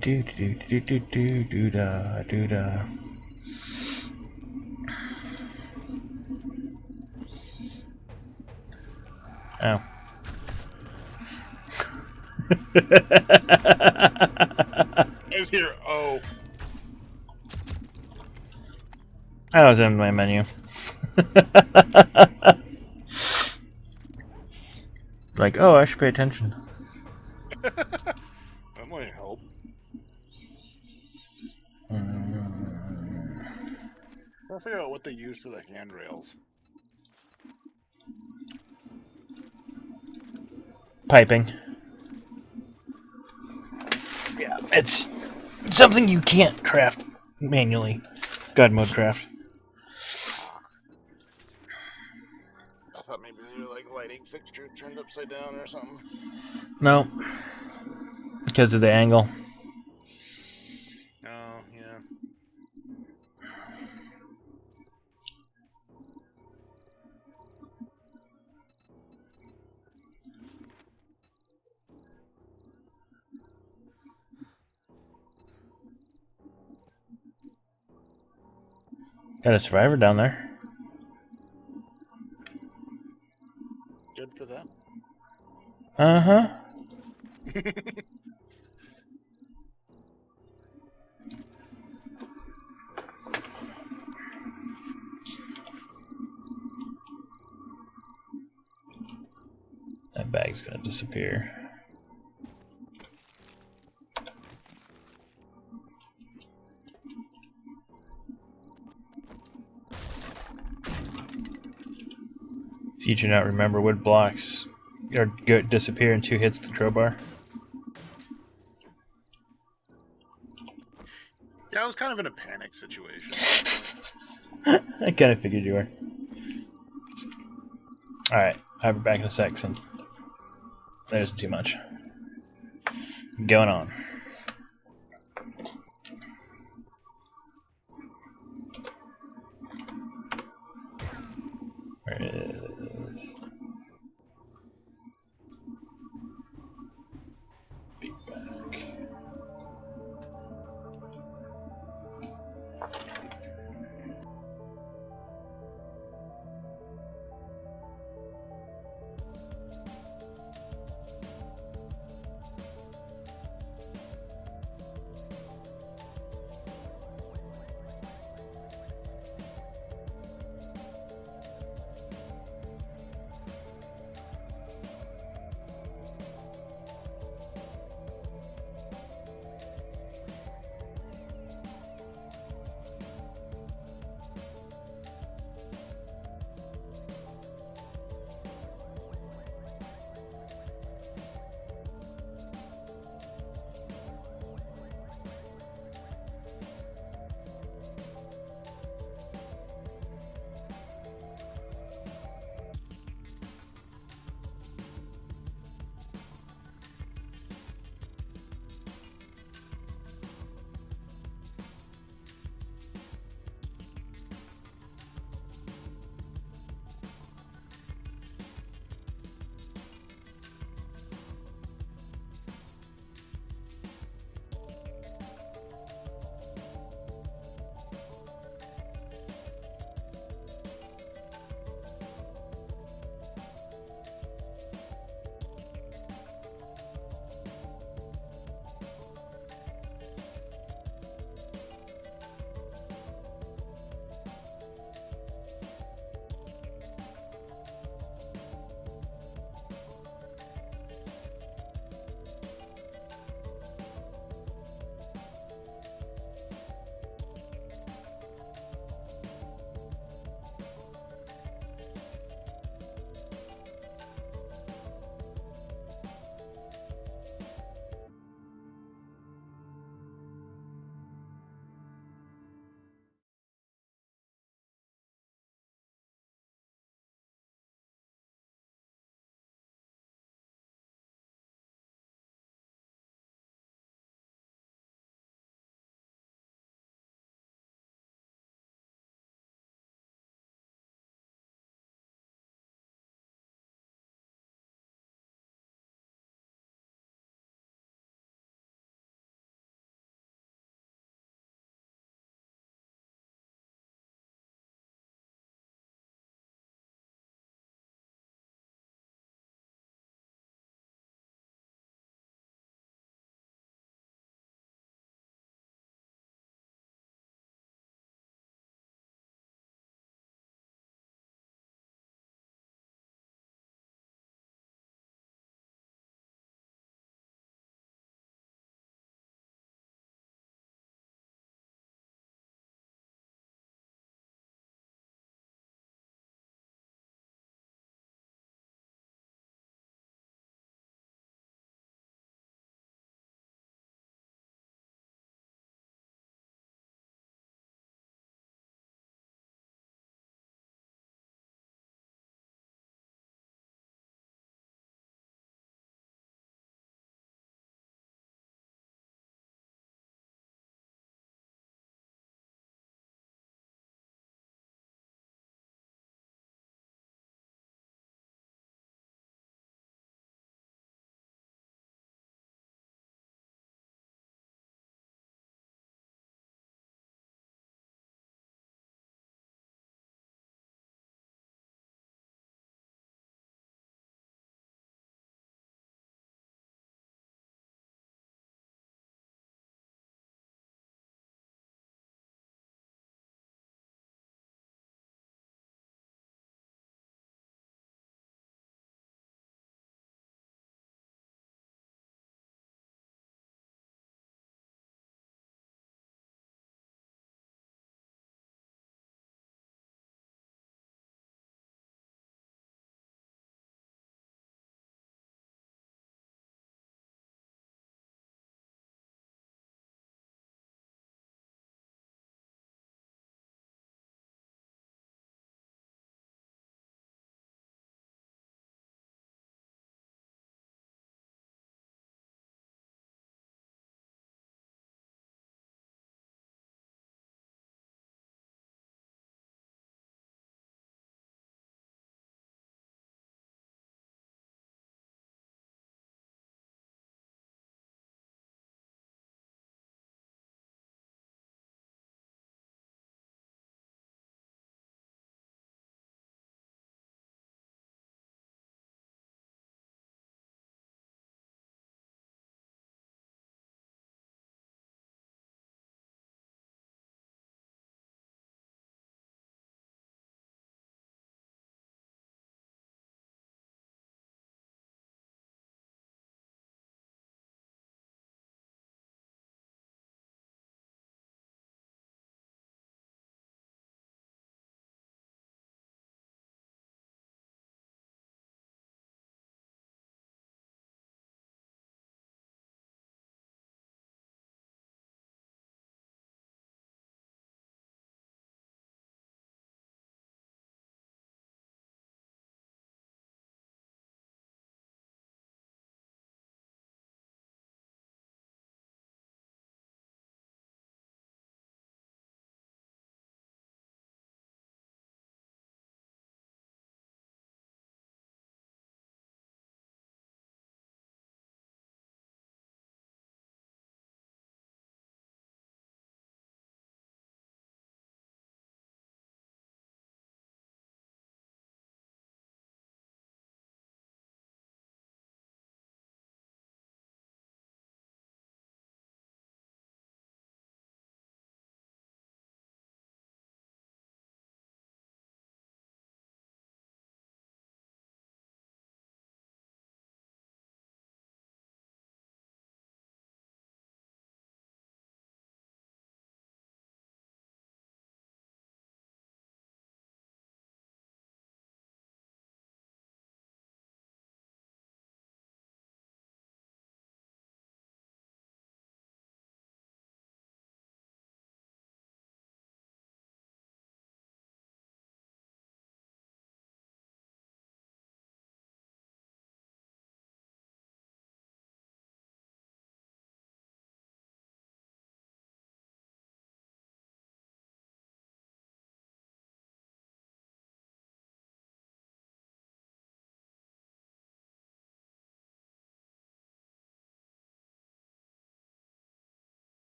Do do do do do do da do da. Oh. Is here. Oh. I was in my menu. Like, oh, I should pay attention. That might help. Trying to figure out what they use for the handrails. Piping. Yeah, it's something you can't craft manually. God mode craft. I thought maybe they were like lighting fixture turned upside down or something. No. Because of the angle. Oh, yeah. Got a survivor down there. Good for them. Uh-huh. That bag's gonna disappear. If you do not remember, wood blocks or disappear in 2 hits with the crowbar. Yeah, I was kind of in a panic situation. I kind of figured you were. Alright, I'll be back in a sec since there's too much going on. Where is... Be back.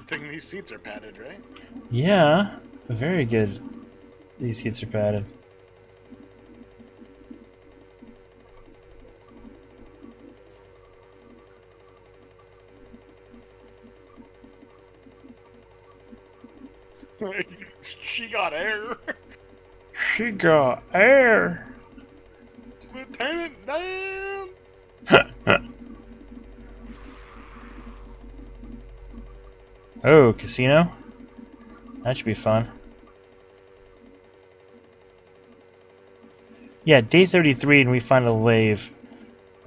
Good thing these seats are padded, right? Yeah, very good. These seats are padded. She got air. She got air. Lieutenant Dan. Oh, casino? That should be fun. Yeah, day 33 and we find a lave.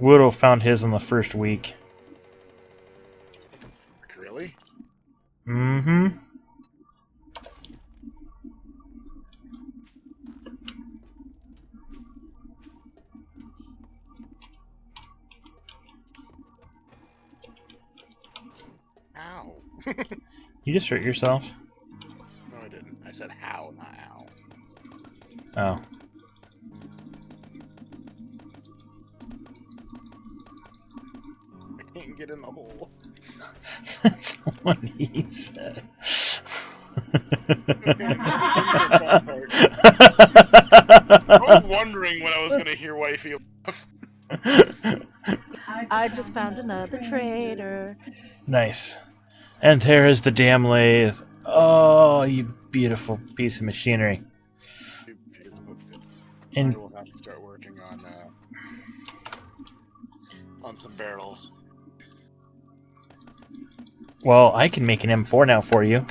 Widow found his in the first week. Really? Mm-hmm. Ow. You just hurt yourself? No, I didn't. I said how, not ow. Oh. I can't get in the hole. That's what he said. I was wondering when I was going to hear wifey laugh. I just found another traitor. Nice. And there is the damn lathe. Oh, you beautiful piece of machinery. And we'll have to start working on some barrels. Well, I can make an M4 now for you.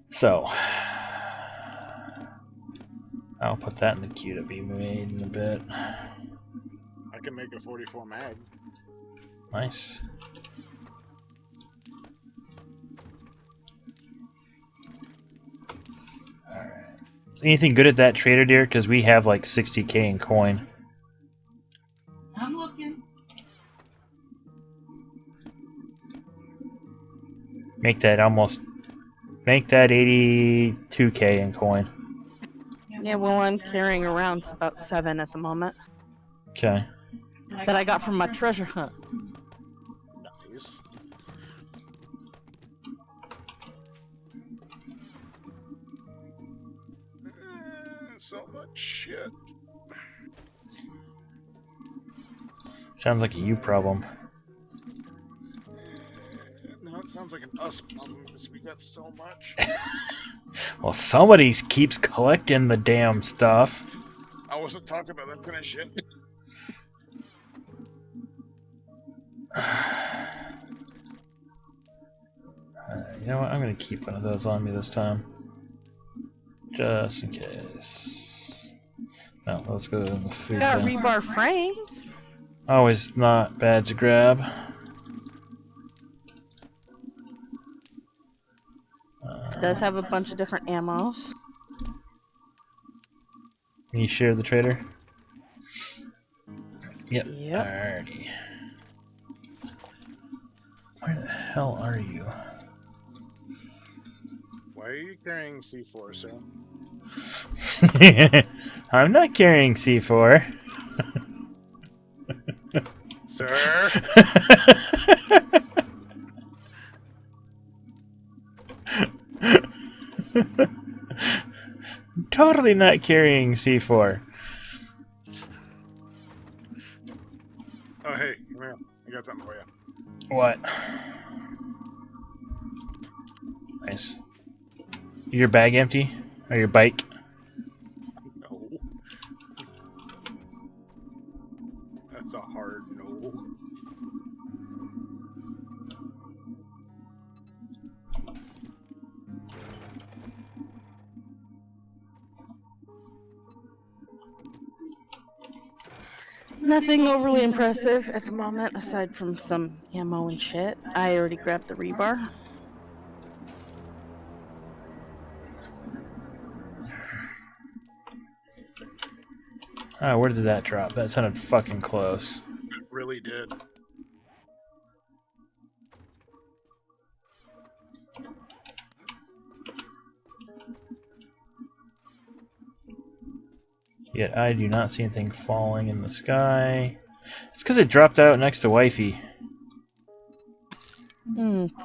So, I'll put that in the queue to be made in a bit. I can make a 44 mag. Nice. Alright. Anything good at that trader, dear? Because we have like 60k in coin. I'm looking. Make that 82k in coin. Yeah, well, I'm carrying around about 7 at the moment Okay. that I got from my treasure hunt. Nice. So much shit. Sounds like a you problem. No, it sounds like an us problem because we got so much. Well, somebody keeps collecting the damn stuff. I wasn't talking about that kind of shit. You know what? I'm going to keep one of those on me this time. Just in case. No, let's go to the food Got bin. rebar frames. Always not bad to grab. It does have a bunch of different ammos. Can you share the trader? Yep. Yep. Alrighty. Where the hell are you? Why are you carrying C4, sir? I'm not carrying C4. Sir? Totally not carrying C4. Oh, hey, come here. I got something for you. What? Nice. Your bag empty? Or your bike? No. That's a hard no. Nothing overly impressive at the moment, aside from some ammo and shit. I already grabbed the rebar. Oh, where did that drop? That sounded fucking close. It really did. Yet I do not see anything falling in the sky. It's because it dropped out next to Wifey.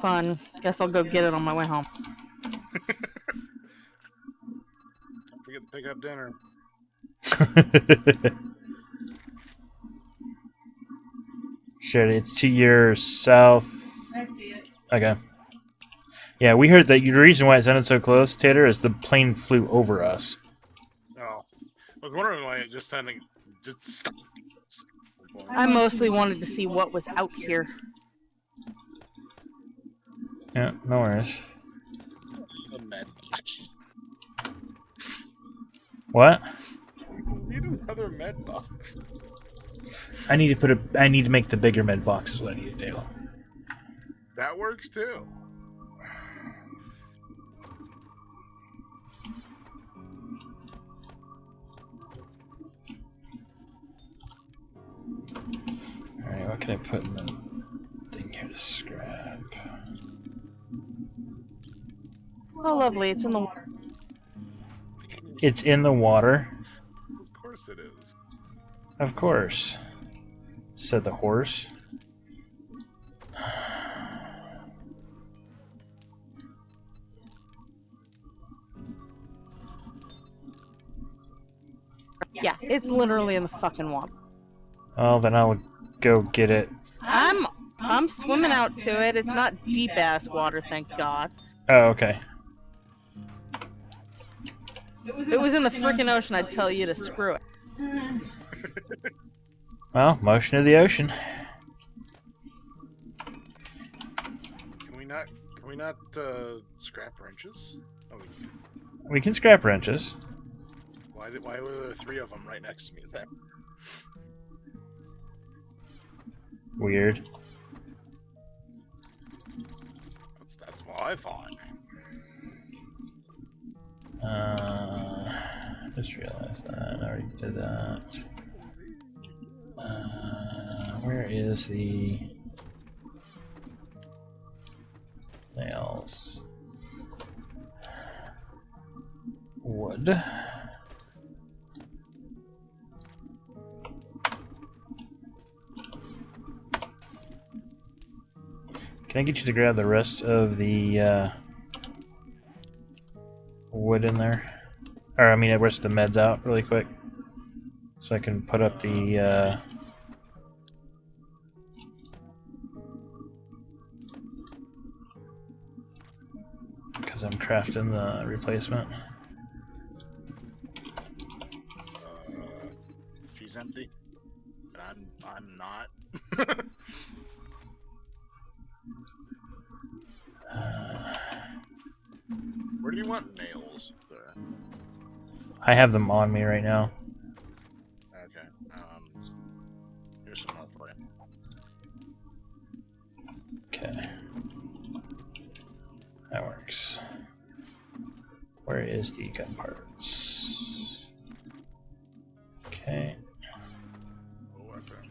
Fun. Guess I'll go get it on my way home. Don't forget to pick up dinner. Shit, it's to your south. I see it. Okay. Yeah, we heard that the reason why it sounded so close, Tater, is the plane flew over us. Oh. I was wondering why it just sounded... Just stop. I mostly wanted to see what was out here. Yeah, no worries. A med box. What? We need another med box. I need to make the bigger med box is what I need to do. That works too. Alright, what can I put in the thing here to scrap? Oh, lovely. It's in the water. It's in the water? Of course it is. Of course, said the horse. Yeah, it's literally in the fucking water. Well, then I would go get it. I'm swimming out to it. It's not deep ass water, thank God. Oh, okay. If it was in the freaking ocean, I'd tell you to screw it. Well, motion of the ocean. Can we not scrap wrenches? Oh, We can scrap wrenches. why were there 3 of them right next to me? Is that... Weird. That's what I thought. Just realized that. I already did that. Where is the nails? Wood. Can I get you to grab the rest of the wood in there? Or, I mean, the rest of the meds out really quick. So I can put up the, because I'm crafting the replacement. She's empty. I'm not. Where do you want nails? There. I have them on me right now. Okay. Here's some more for you. Okay. That works. Where is the gun parts? Okay. Oh, okay.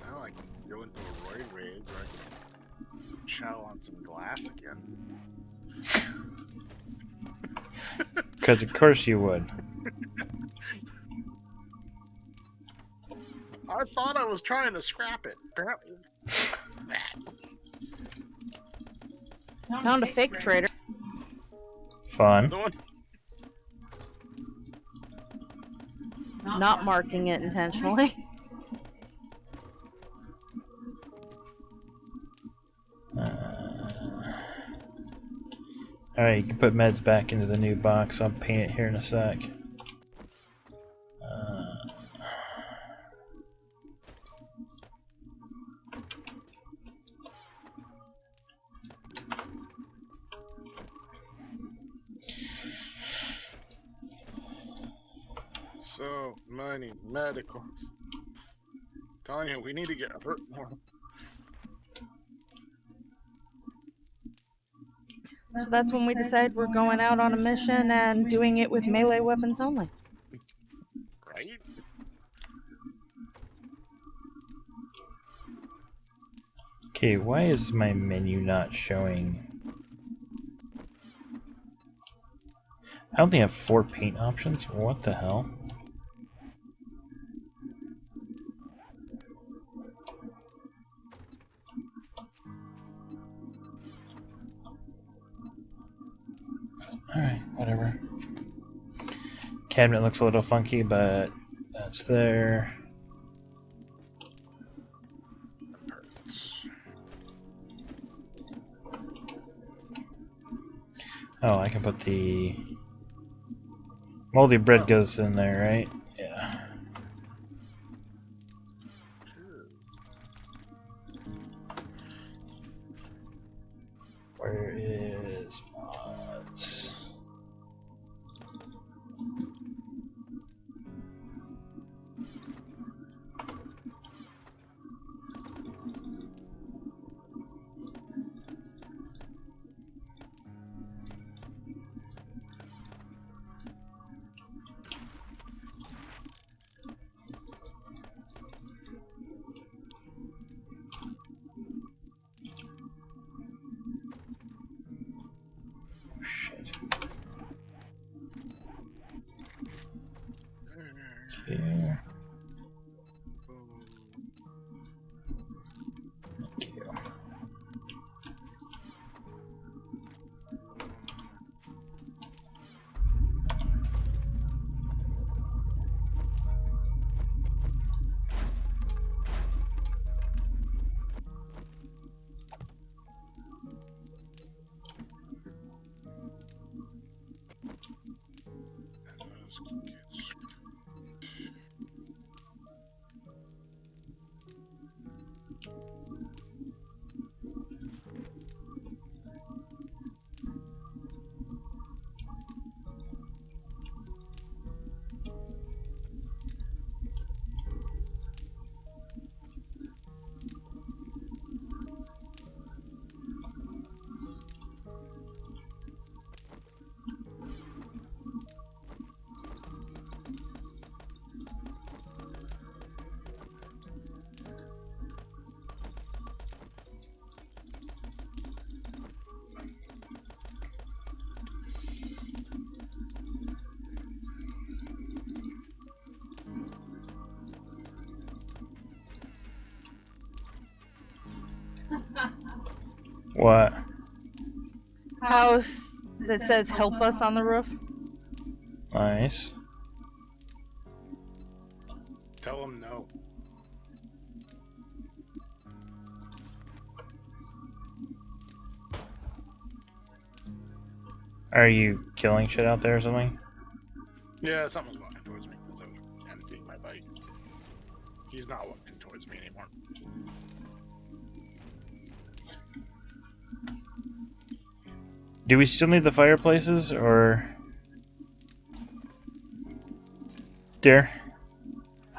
Now I can go into a roid rage where I can chow on some glass again. Because of course you would. I thought I was trying to scrap it. Apparently. Found a fake trader. Fun. The one- Not marking it intentionally. Alright, you can put meds back into the new box. I'll paint it here in a sec. So many medicals. Telling you, we need to get hurt more. So that's when we decide we're going out on a mission and doing it with melee weapons only. Right? Okay, why is my menu not showing? I only have 4 paint options. What the hell? Alright, whatever. Cabinet looks a little funky, but that's there. Oh, I can put the moldy bread goes in there, right? Yeah. Where is mods? Shit. Okay. Thank you. What? House that says "Help us" on the roof. Nice. Tell him no. Are you killing shit out there or something? Yeah, something's walking towards me as I was emptying my bike. He's not walking towards me anymore. Do we still need the fireplaces or? There.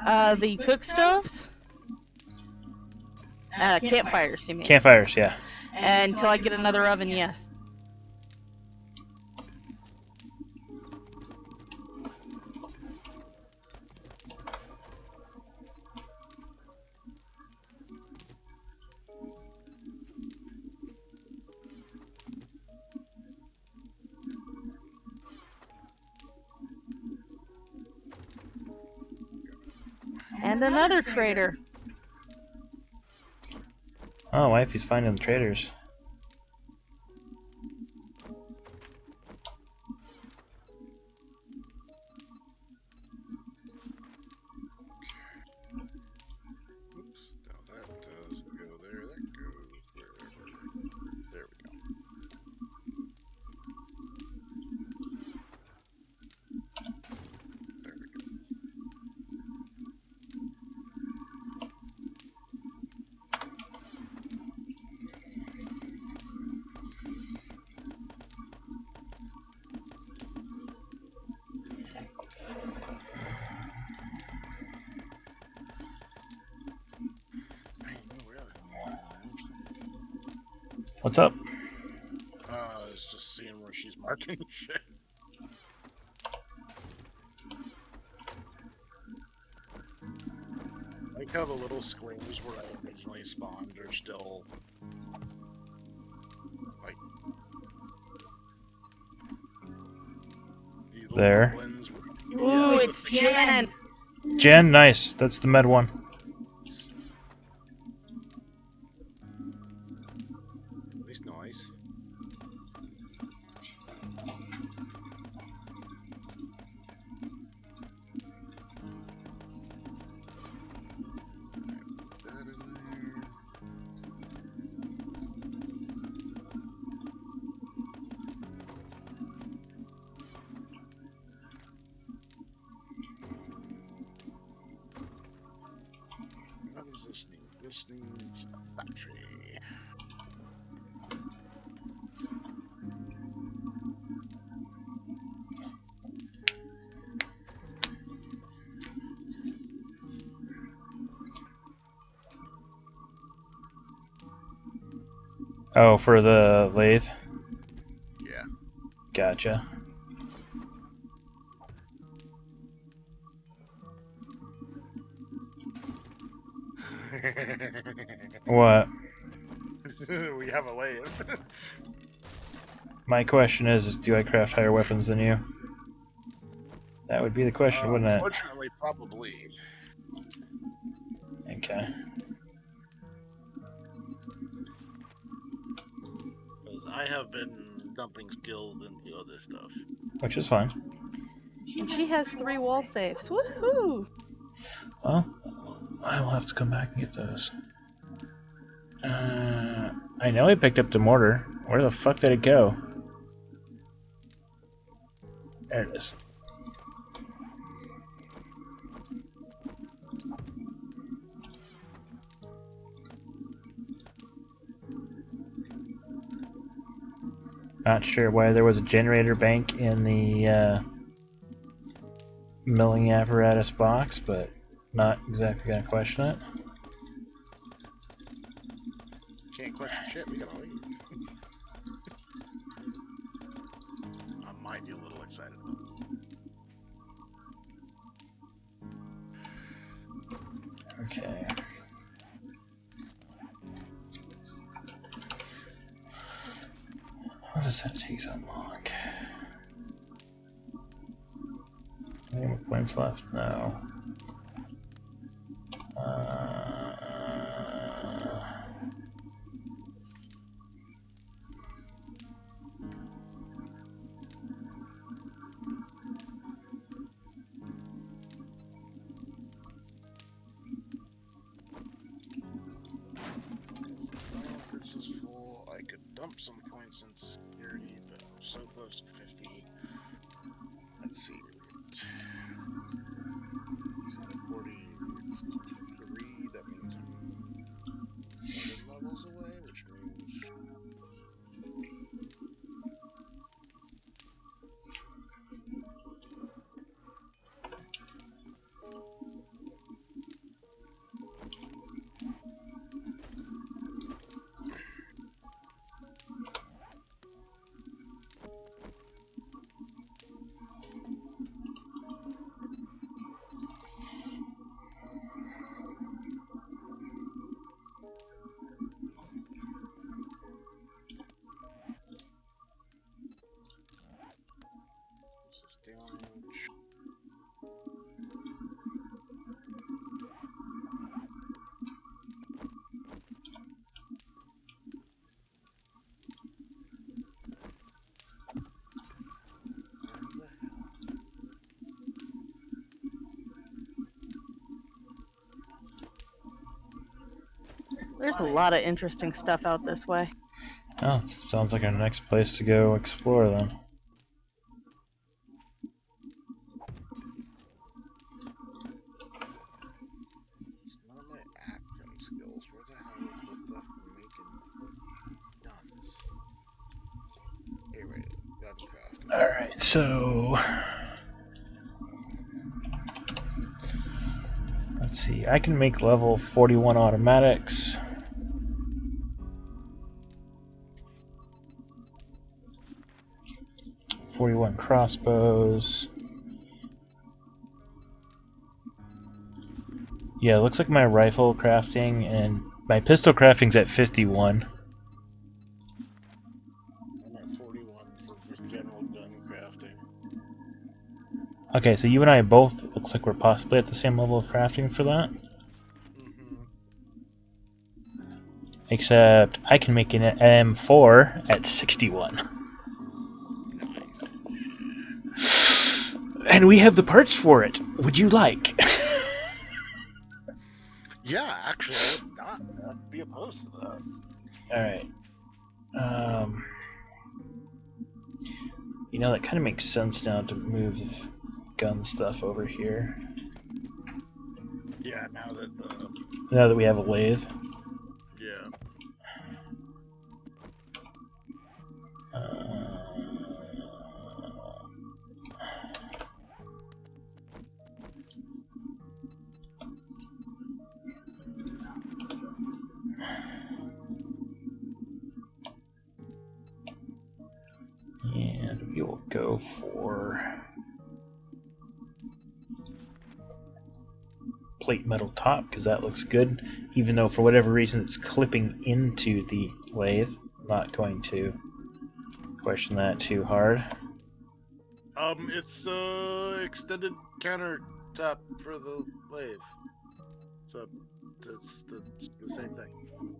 The cook stoves. Campfires, you mean? Campfires, yeah. Until I get another oven, yes. And another trader. Oh, wifey's finding the traders. Oops, now that does go there, that goes wherever. There we go. There we go. What's up? I was just seeing where she's marking shit. Like how the little squares where I originally spawned are still like the little There. goblins. Ooh, it's Jen. Jen, nice. That's the med one. At least nice. That in there. What does this need? This needs a battery. Oh, for the lathe? Yeah. Gotcha. What? We have a lathe. My question is do I craft higher weapons than you? That would be the question, wouldn't it? Unfortunately, probably. Okay. Because I have been dumping skills into other stuff. Which is fine. And she has 3 wall safes. Woohoo! Well, I will have to come back and get those. I know I picked up the mortar. Where the fuck did it go? There it is. Not sure why there was a generator bank in the milling apparatus box, but not exactly gonna question it. Can't question shit, we gotta leave. I might be a little excited about it. Okay. What does that take so long? Any more points left? No. If this is full, I could dump some points into security, but I'm so close to 50. Let's see. 43, that means I'm 7 levels away, which means this is damage. Where the hell? There's a lot of interesting stuff out this way. Oh, sounds like our next place to go explore then. It's none of my action skills. Where the hell is the stuff for making guns? Here, wait. Gun crafting. Alright, so let's see. I can make level 41 automatics. 41 crossbows. Yeah, it looks like my rifle crafting and my pistol crafting's at 51. I'm at 41 for just general gun crafting. Okay, so you and I both looks like we're possibly at the same level of crafting for that. Mm-hmm. Except I can make an M4 at 61. Nice. And we have the parts for it. Would you like? Yeah, actually, I would not be opposed to that. Alright. You know, that kind of makes sense now to move the gun stuff over here. Yeah, Now that we have a lathe. yeah. And we will go for plate metal top because that looks good, even though for whatever reason it's clipping into the lathe. I'm not going to question that too hard. It's extended countertop for the lathe. So it's the same thing.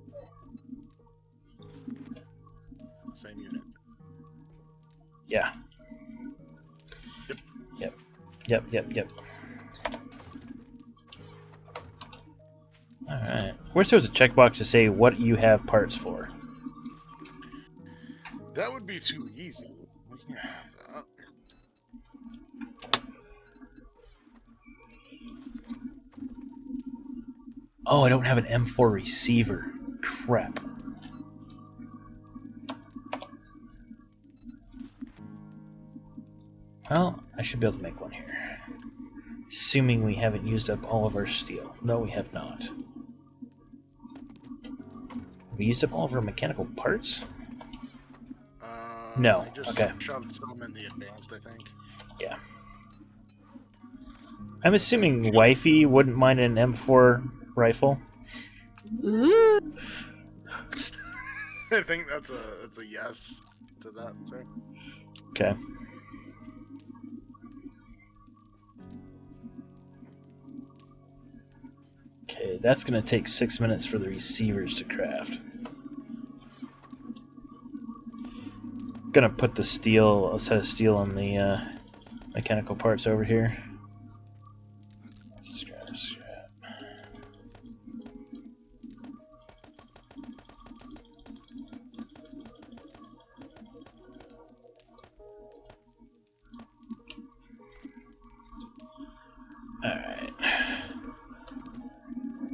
Same unit. Yeah. Yep. Alright. Wish there was a checkbox to say what you have parts for. That would be too easy. We can't have that. Oh, I don't have an M4 receiver. Crap. Well, I should be able to make one here. Assuming we haven't used up all of our steel. No, we have not. Have we used up all of our mechanical parts? No. I just Okay. shoved some in the advanced, I think. Yeah. I'm assuming Wifey wouldn't mind an M4 rifle. Ooh. I think that's a yes to that, sir. Okay. Okay, that's going to take 6 minutes for the receivers to craft. Gonna put the steel, a set of steel on the mechanical parts over here. Scrap. Alright.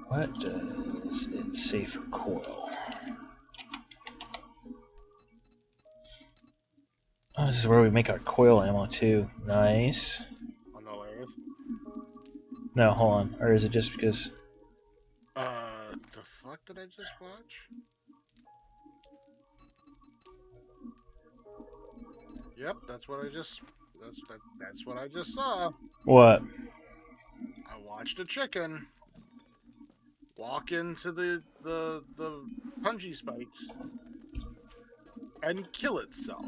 What does it say for coil? Oh, this is where we make our coil ammo too. Nice. On the lathe. No, hold on. Or is it just because... The fuck did I just watch? Yep, that's what I just... That's what I just saw. What? I watched a chicken walk into the punji spikes and kill itself.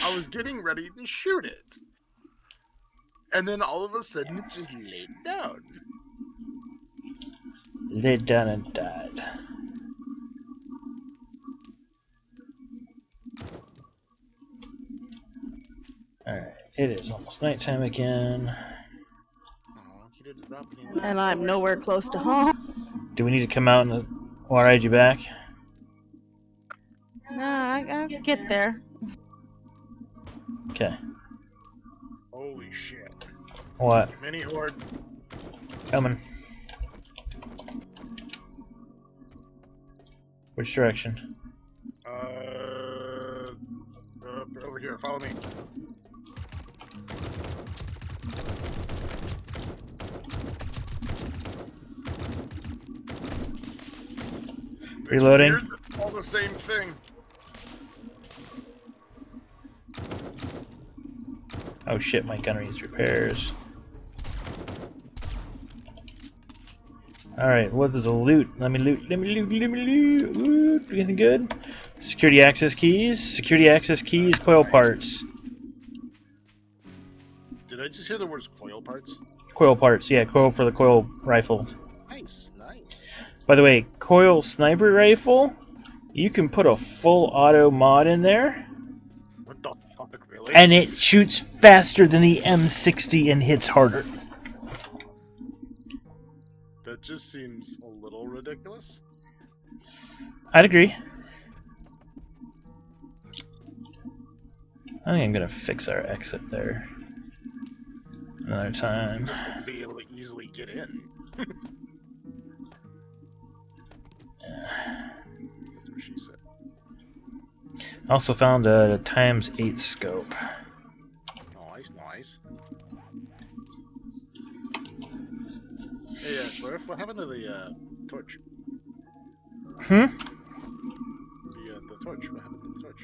I was getting ready to shoot it. And then all of a sudden it just laid down. Laid down and died. Alright, it is almost nighttime again. Oh, he didn't drop any. And I'm nowhere close to home. Do we need to come out and ride you back? Nah, I'll get there. Okay. Holy shit. What? Mini horde. Coming. Which direction? Over here, follow me. Reloading. It's all the same thing. Oh shit, my gun needs repairs. Alright, what is the loot? Let me loot. Loot. Anything good? Security access keys. Security access keys, coil parts. Did I just hear the words coil parts? Coil parts, yeah, coil for the coil rifle. Nice, nice. By the way, coil sniper rifle, you can put a full auto mod in there, What the fuck, really? and it shoots faster than the M60 and hits harder. That just seems a little ridiculous. I'd agree. I think I'm gonna fix our exit there another time. Be able to easily get in. That's what she said. I also found a ×8 scope. Nice, nice. Hey, Schlerf, what happened to the torch? Hmm? The torch. What happened to the torch?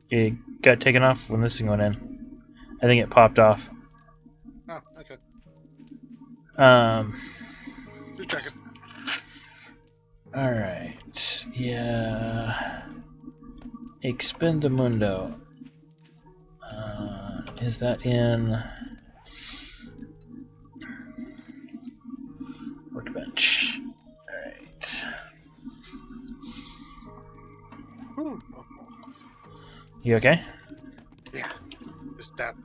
It got taken off when this thing went in. I think it popped off. Oh, okay. Just checking. Alright. Yeah. Expendamundo. Is that in workbench? Alright. You okay? Yeah. Just that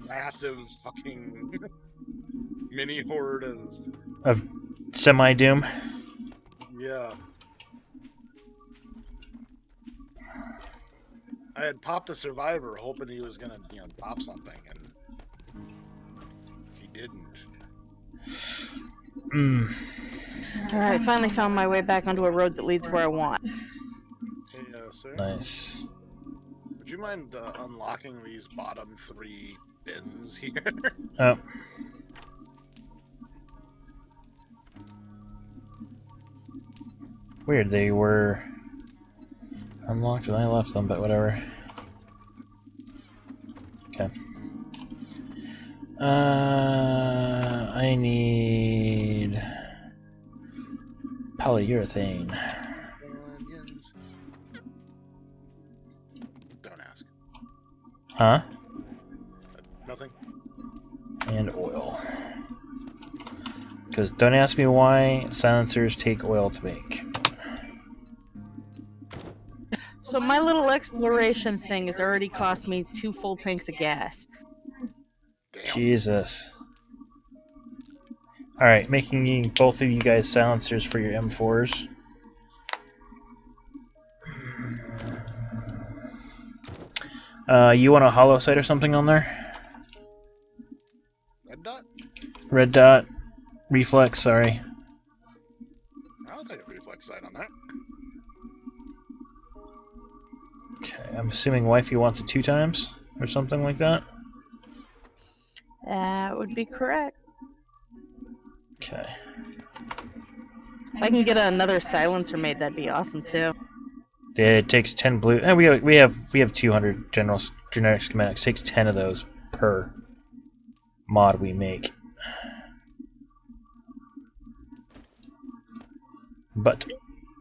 massive fucking mini horde Of semi-doom? Yeah. I had popped a survivor hoping he was gonna, pop something, and he didn't. Alright, finally found my way back onto a road that leads where I want. Hey, sir? Nice. Would you mind unlocking these bottom 3 bins here? Oh. Weird, they were unlocked when I left them, but whatever. Okay. I need polyurethane. Don't ask. Huh? Nothing? And oil. Because don't ask me why silencers take oil to make. So my little exploration thing has already cost me 2 full tanks of gas. Damn. Jesus. Alright, making both of you guys silencers for your M4s. You want a hollow sight or something on there? Red dot? Red dot. Reflex, sorry. I'll take a reflex sight on that. Okay, I'm assuming wifey wants it 2 times or something like that. That would be correct. Okay. If I can get another silencer made, that'd be awesome too. It takes 10 blue. We have 200 generic schematics. It takes 10 of those per mod we make. But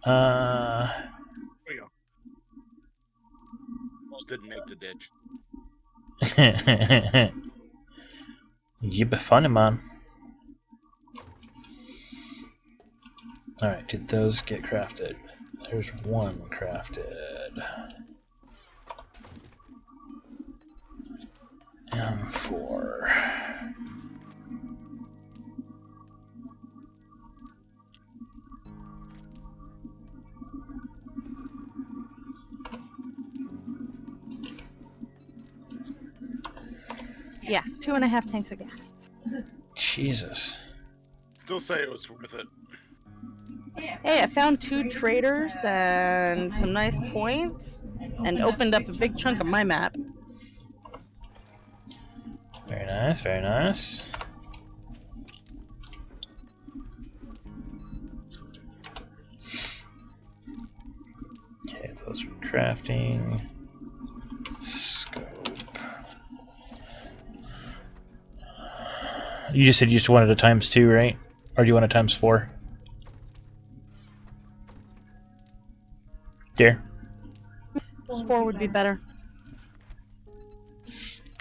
There we go. Almost didn't make the ditch. you be funny, man. Alright, did those get crafted? There's 1 crafted. M4. Yeah, 2.5 tanks of gas. Jesus. Still say it was worth it. Hey, I found 2 traders and some nice points, and opened up a big chunk of my map. Very nice, very nice. Okay, those are crafting. Scope. You just said you just wanted a ×2, right? Or do you want a ×4? Dear. 4 would be better.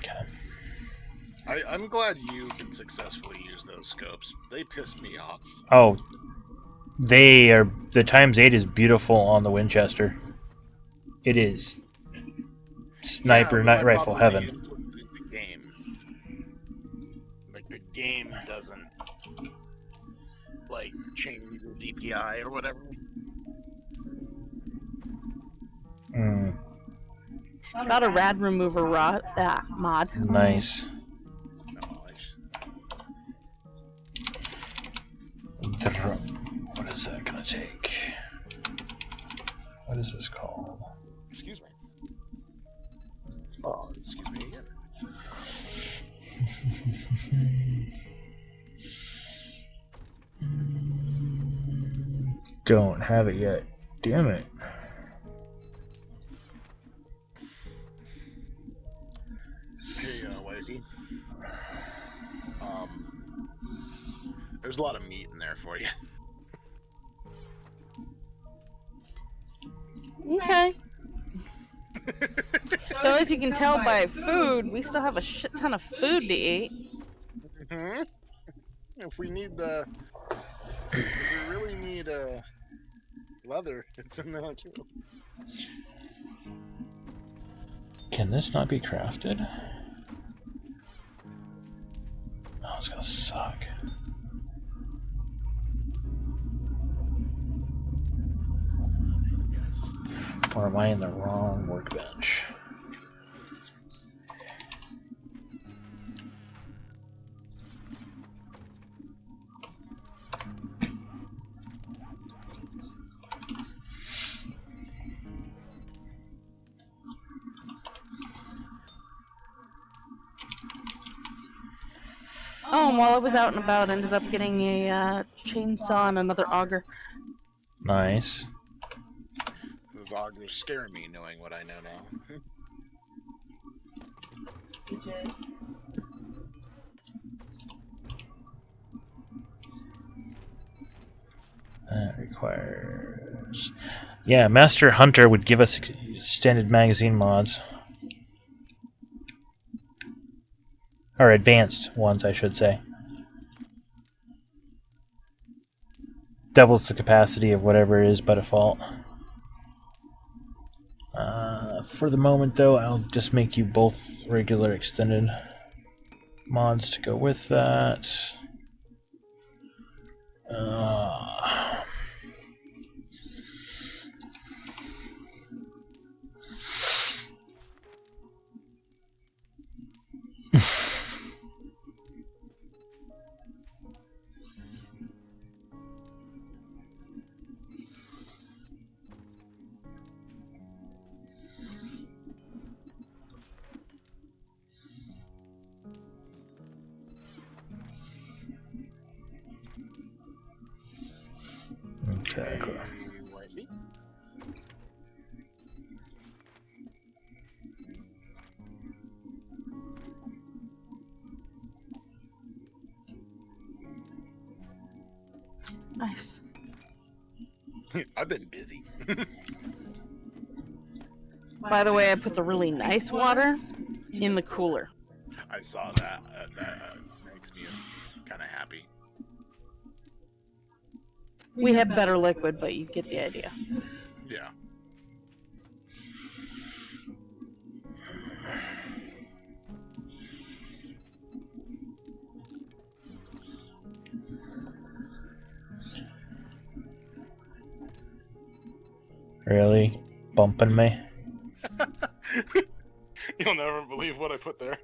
Okay. I'm glad you can successfully use those scopes. They piss me off. Oh, they are. The ×8 is beautiful on the Winchester. It is sniper Yeah, but night my rifle problem heaven. is with the game. Like the game doesn't like change your DPI or whatever. Mm, Got a rad remover mod. nice. No, What is that gonna take? What is this called? excuse me. Oh, excuse me again. Don't have it yet. Damn it. Hey, Wifey. There's a lot of meat in there for you. Okay. So as you can tell by food, we still have a shit ton of food to eat. Mm-hmm. If we need the... If we really need leather, it's in there too. Can this not be crafted? Oh, it's gonna suck. Or am I in the wrong workbench? Oh, and while I was out and about, I ended up getting a chainsaw and another auger. Nice. Those augers scare me knowing what I know now. That requires... Yeah, Master Hunter would give us extended magazine mods. Or advanced ones, I should say. Doubles the capacity of whatever it is by default. For the moment, though, I'll just make you both regular extended mods to go with that. Okay, cool. Wifey? Nice. I've been busy. By the way, I put the really nice water in the cooler. I saw that. That makes me kind of happy. We have better liquid, but you get the idea. Yeah. Really? Bumping me? You'll never believe what I put there.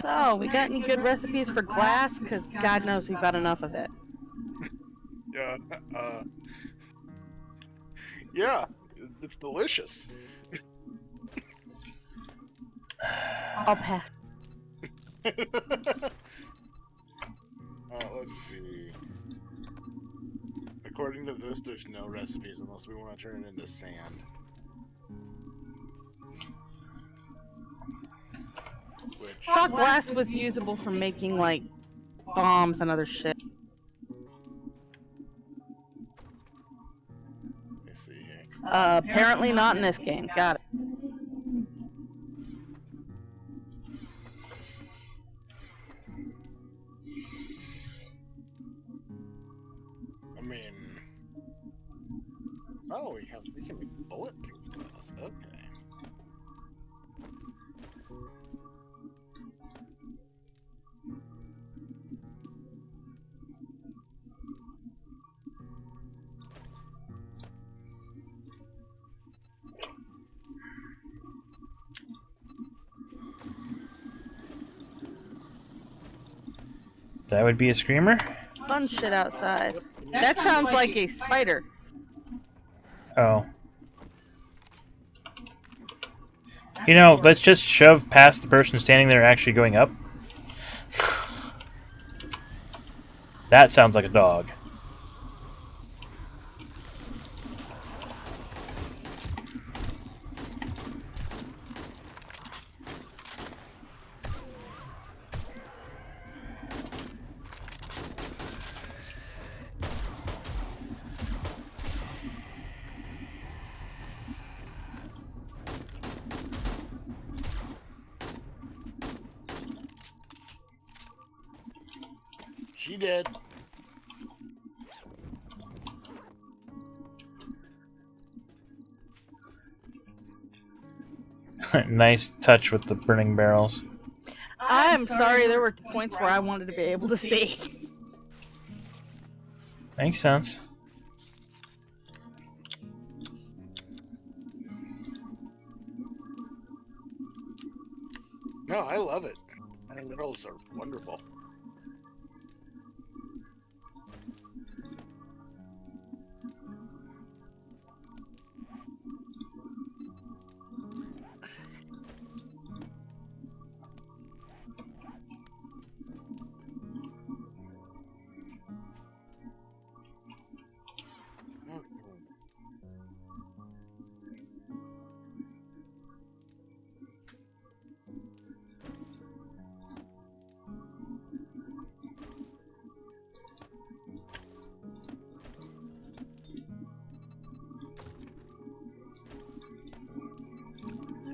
So, we got any good recipes for glass? Because God knows we've got enough of it. Yeah. Yeah. It's delicious. I'll pass. Let's see. According to this, there's no recipes unless we want to turn it into sand. Which... Thought glass was usable for making, like, bombs and other shit. Apparently not in this game. Got it. I mean, oh, we can be bulletproof glass. Okay. That would be a screamer? Fun shit outside. That sounds like a spider. Oh. You know, let's just shove past the person standing there actually going up. That sounds like a dog. She did. Nice touch with the burning barrels. I'm sorry, there were points where I wanted to be able to see. Makes sense. No, I love it. And minerals are wonderful.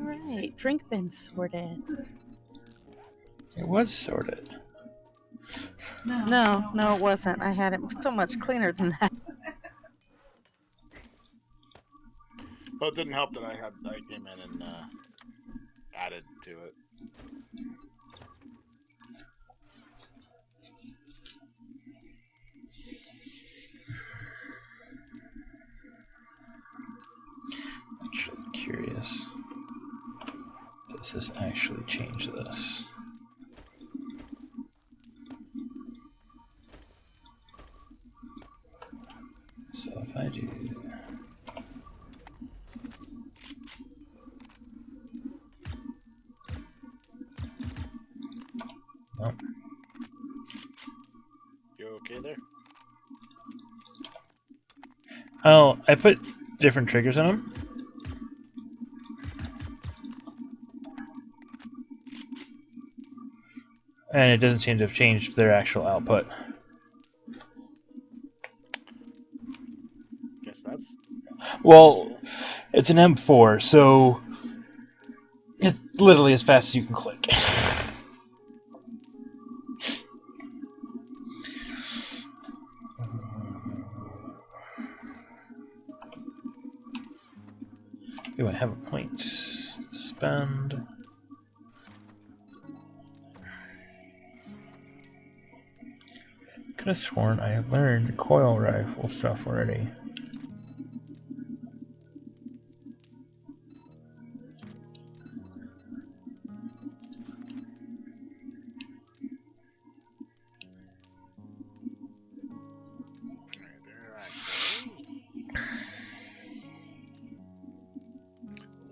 Alright, drink bin sorted. It was sorted. No, it wasn't. I had it so much cleaner than that. But it didn't help that I came in and added to it. Actually curious. Does this actually change this? So if I do... Oh. You okay there? Oh, I put different triggers on them. And it doesn't seem to have changed their actual output. Guess that's... Well, it's an M4, so it's literally as fast as you can click. Do I have a point to spend? Could have sworn I had learned coil rifle stuff already.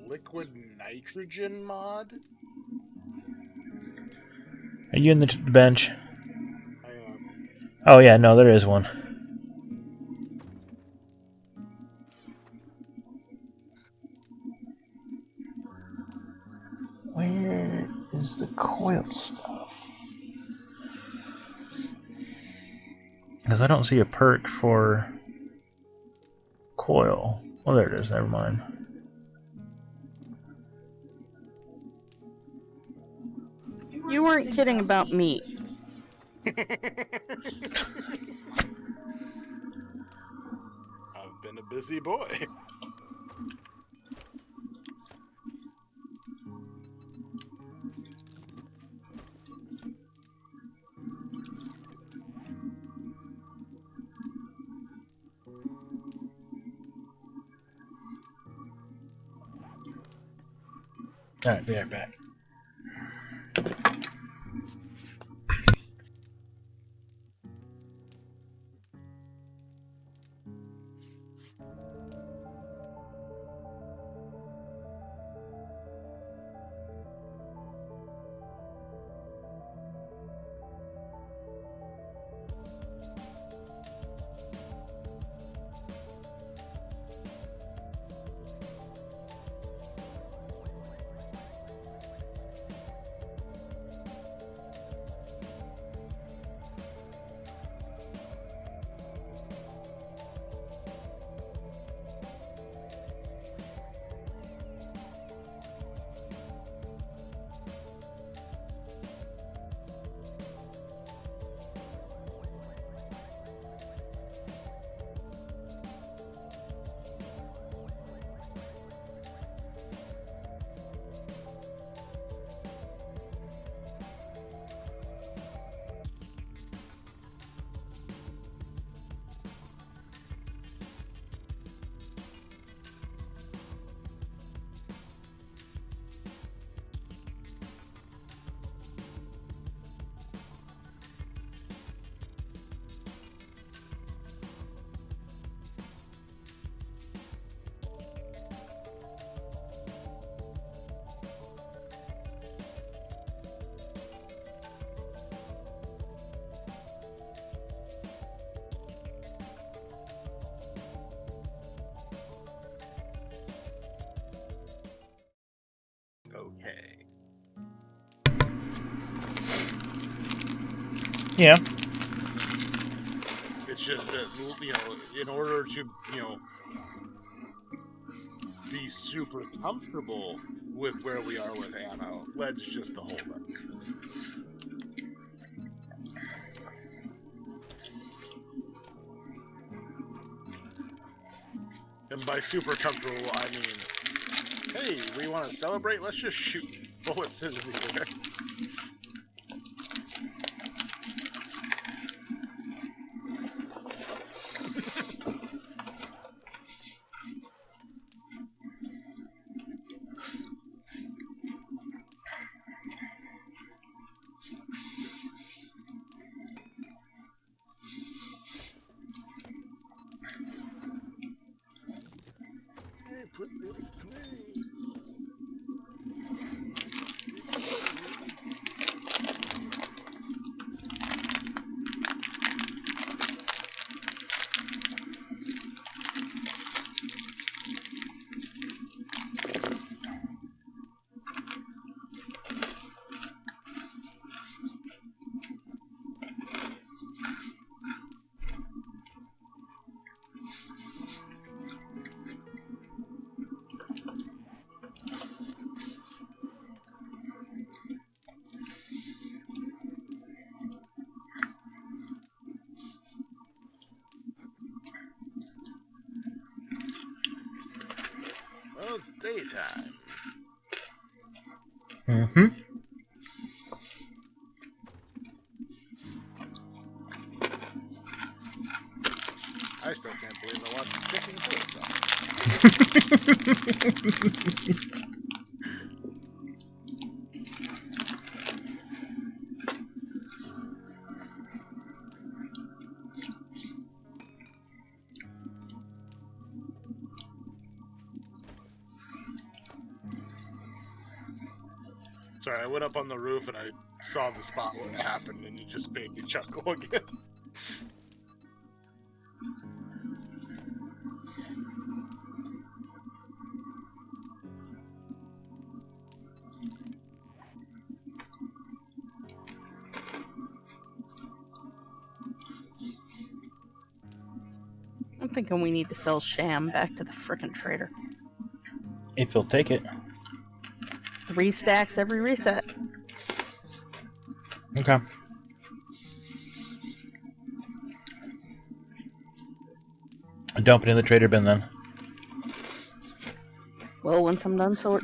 Liquid nitrogen mod? Are you in the bench? I am. Oh yeah, no, there is one. Where is the coil stuff? Because I don't see a perk for coil. Oh, there it is. Never mind. You weren't kidding about meat. I've been a busy boy. Alright, be right back. Okay. Yeah. It's just that, you know, in order to, you know, be super comfortable with where we are with ammo, lead's just the holdup. And by super comfortable, I mean, hey, we want to celebrate? Let's just shoot bullets into the air. Hey, put it in play. Well, it's daytime. Mm-hmm. I still can't believe I watched the chicken kill itself. Sorry, I went up on the roof and I saw the spot where it happened, and it just made me chuckle again. I'm thinking we need to sell Sham back to the frickin' trader. If you'll take it. 3 stacks every reset. Okay. Dump it in the trader bin then. Well, once I'm done sort.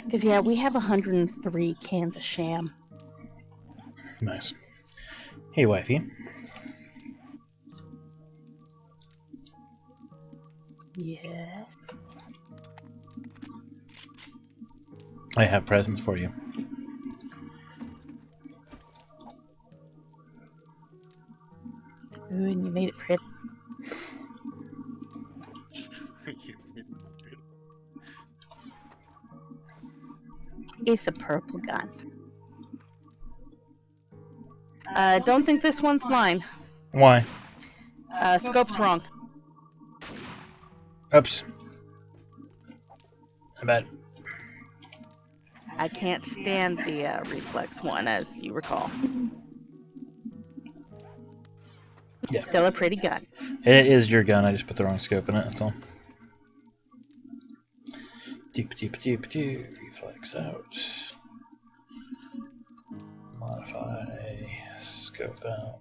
Because, yeah, we have 103 cans of Sham. Nice. Hey, wifey. Yes. I have presents for you. Ooh, and you made it pretty. It's a purple gun. Don't think this one's mine. Why? Scope's wrong. Oops. I bet. I can't stand the reflex one, as you recall. Yeah. Still a pretty gun. It is your gun. I just put the wrong scope in it. That's all. Reflex out. Modify. Scope out.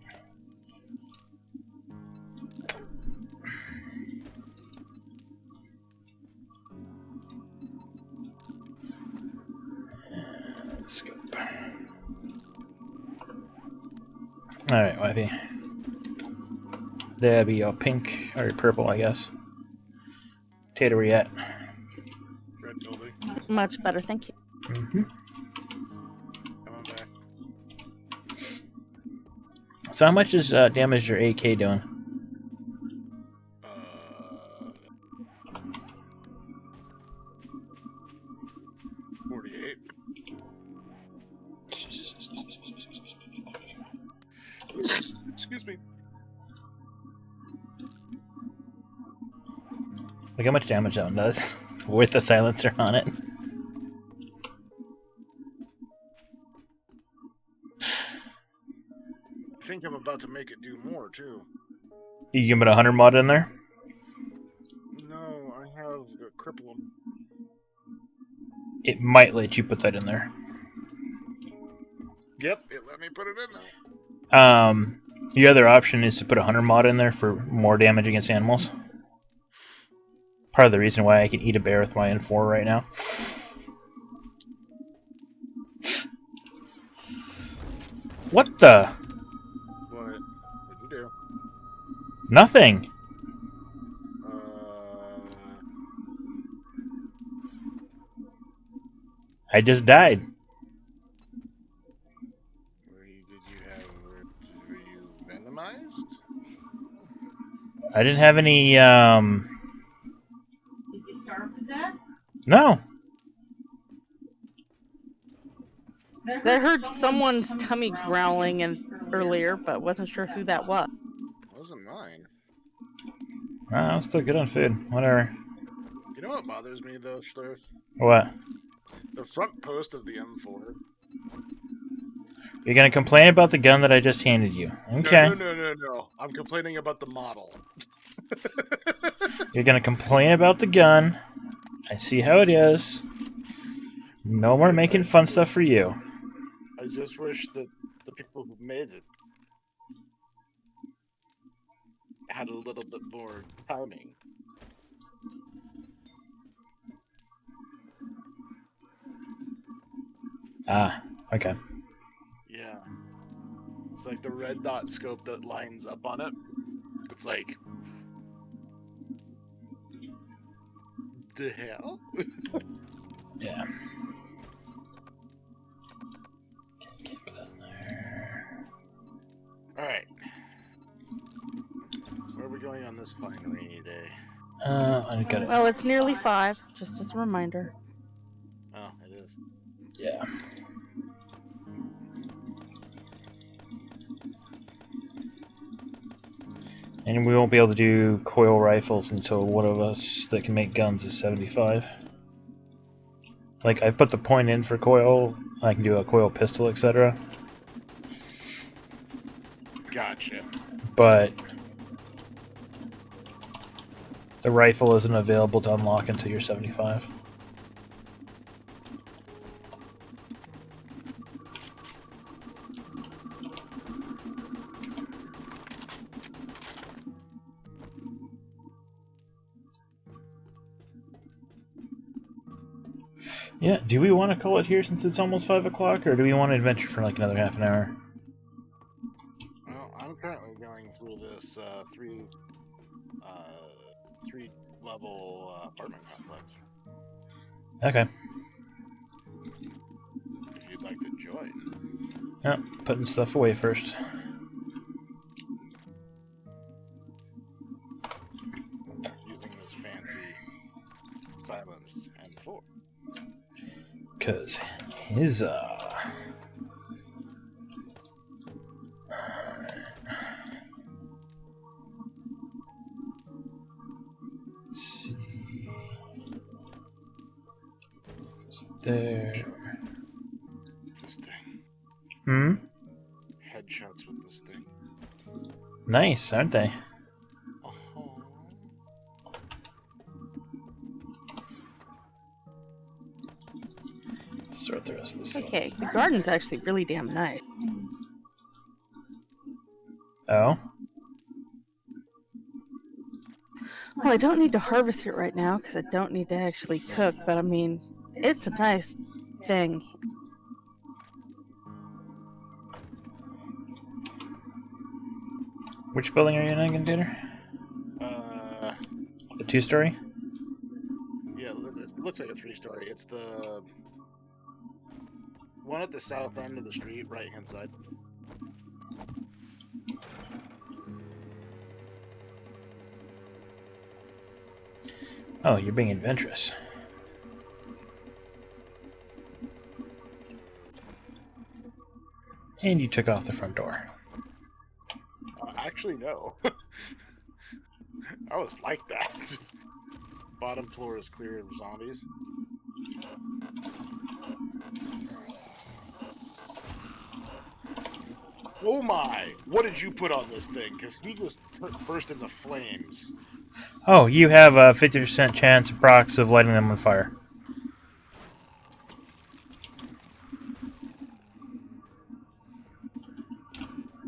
And scope. Alright, wifey. That'd be your pink, or your purple, I guess. Tater, where you at? Red building. Much better, thank you. Mm-hmm. Coming back. So how much is damage your AK doing? 48. Excuse me. Look how much damage that one does with the silencer on it. I think I'm about to make it do more too. You can put 100 mod in there? No, I have a crippled. It might let you put that in there. Yep, it let me put it in there. The other option is to put 100 mod in there for more damage against animals. Part of the reason why I can eat a bear with my N4 right now. What the? What? What'd you do? Nothing. I just died. Were you venomized? I didn't have any, Did you starve to death? No. I heard someone's tummy growling earlier, but wasn't sure who that was. Wasn't mine. I'm still good on food. Whatever. You know what bothers me though, Schlerf? What? The front post of the M4. You're gonna complain about the gun that I just handed you. Okay. No. I'm complaining about the model. You're gonna complain about the gun. I see how it is. No more making fun stuff for you. I just wish that the people who made it had a little bit more timing. Ah, okay. Yeah. It's like the red dot scope that lines up on it. It's like... the hell? Yeah. Can't put that in there. Alright. Where are we going on this fine rainy day? I got it. Well, it's nearly 5, just as a reminder. Oh, it is. Yeah. And we won't be able to do coil rifles until one of us that can make guns is 75. Like, I put the point in for coil. I can do a coil pistol, etc. Gotcha. But the rifle isn't available to unlock until you're 75. Yeah, do we want to call it here since it's almost 5 o'clock, or do we want to adventure for like another half an hour? Well, I'm currently going through this three level apartment complex. Okay. If you'd like to join. Yeah, putting stuff away first. Using this fancy silenced M4. Cause his there. This thing. Hmm? Headshots with this thing. Nice, aren't they? Oh. Start the rest of this. Okay, the garden's actually really damn nice. Oh? Well, I don't need to harvest it right now because I don't need to actually cook, but I mean, it's a nice thing. Which building are you in again, Tater? The 2-story? Yeah, it looks like a 3-story. It's the one at the south end of the street, right hand side. Oh, you're being adventurous. And you took off the front door. Actually, no. I was like that. Bottom floor is clear of zombies. Oh my! What did you put on this thing? Because he was first in the flames. Oh, you have a 50% chance approx of lighting them on fire.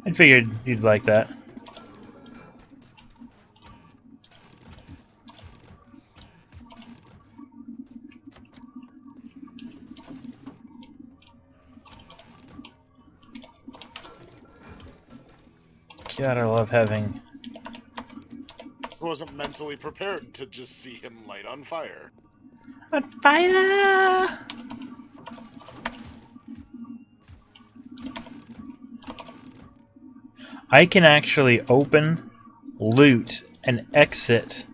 I figured you'd like that. God, I love having... I wasn't mentally prepared to just see him light on fire. On fire! I can actually open, loot, and exit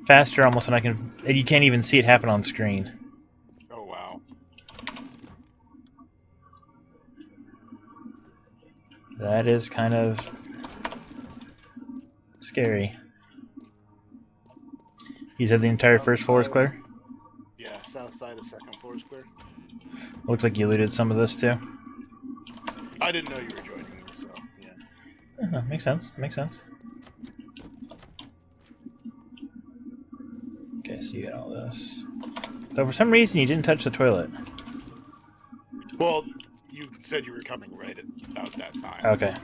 faster almost than I can... And you can't even see it happen on screen. Oh wow. That is kind of scary. You said the entire first floor is clear? Yeah, south side of second floor is clear. Looks like you looted some of this too. I didn't know you were joining me, so yeah. No, makes sense. Makes sense. Okay, so you got all this. So for some reason you didn't touch the toilet. Well, you said you were coming right at about that time. Okay.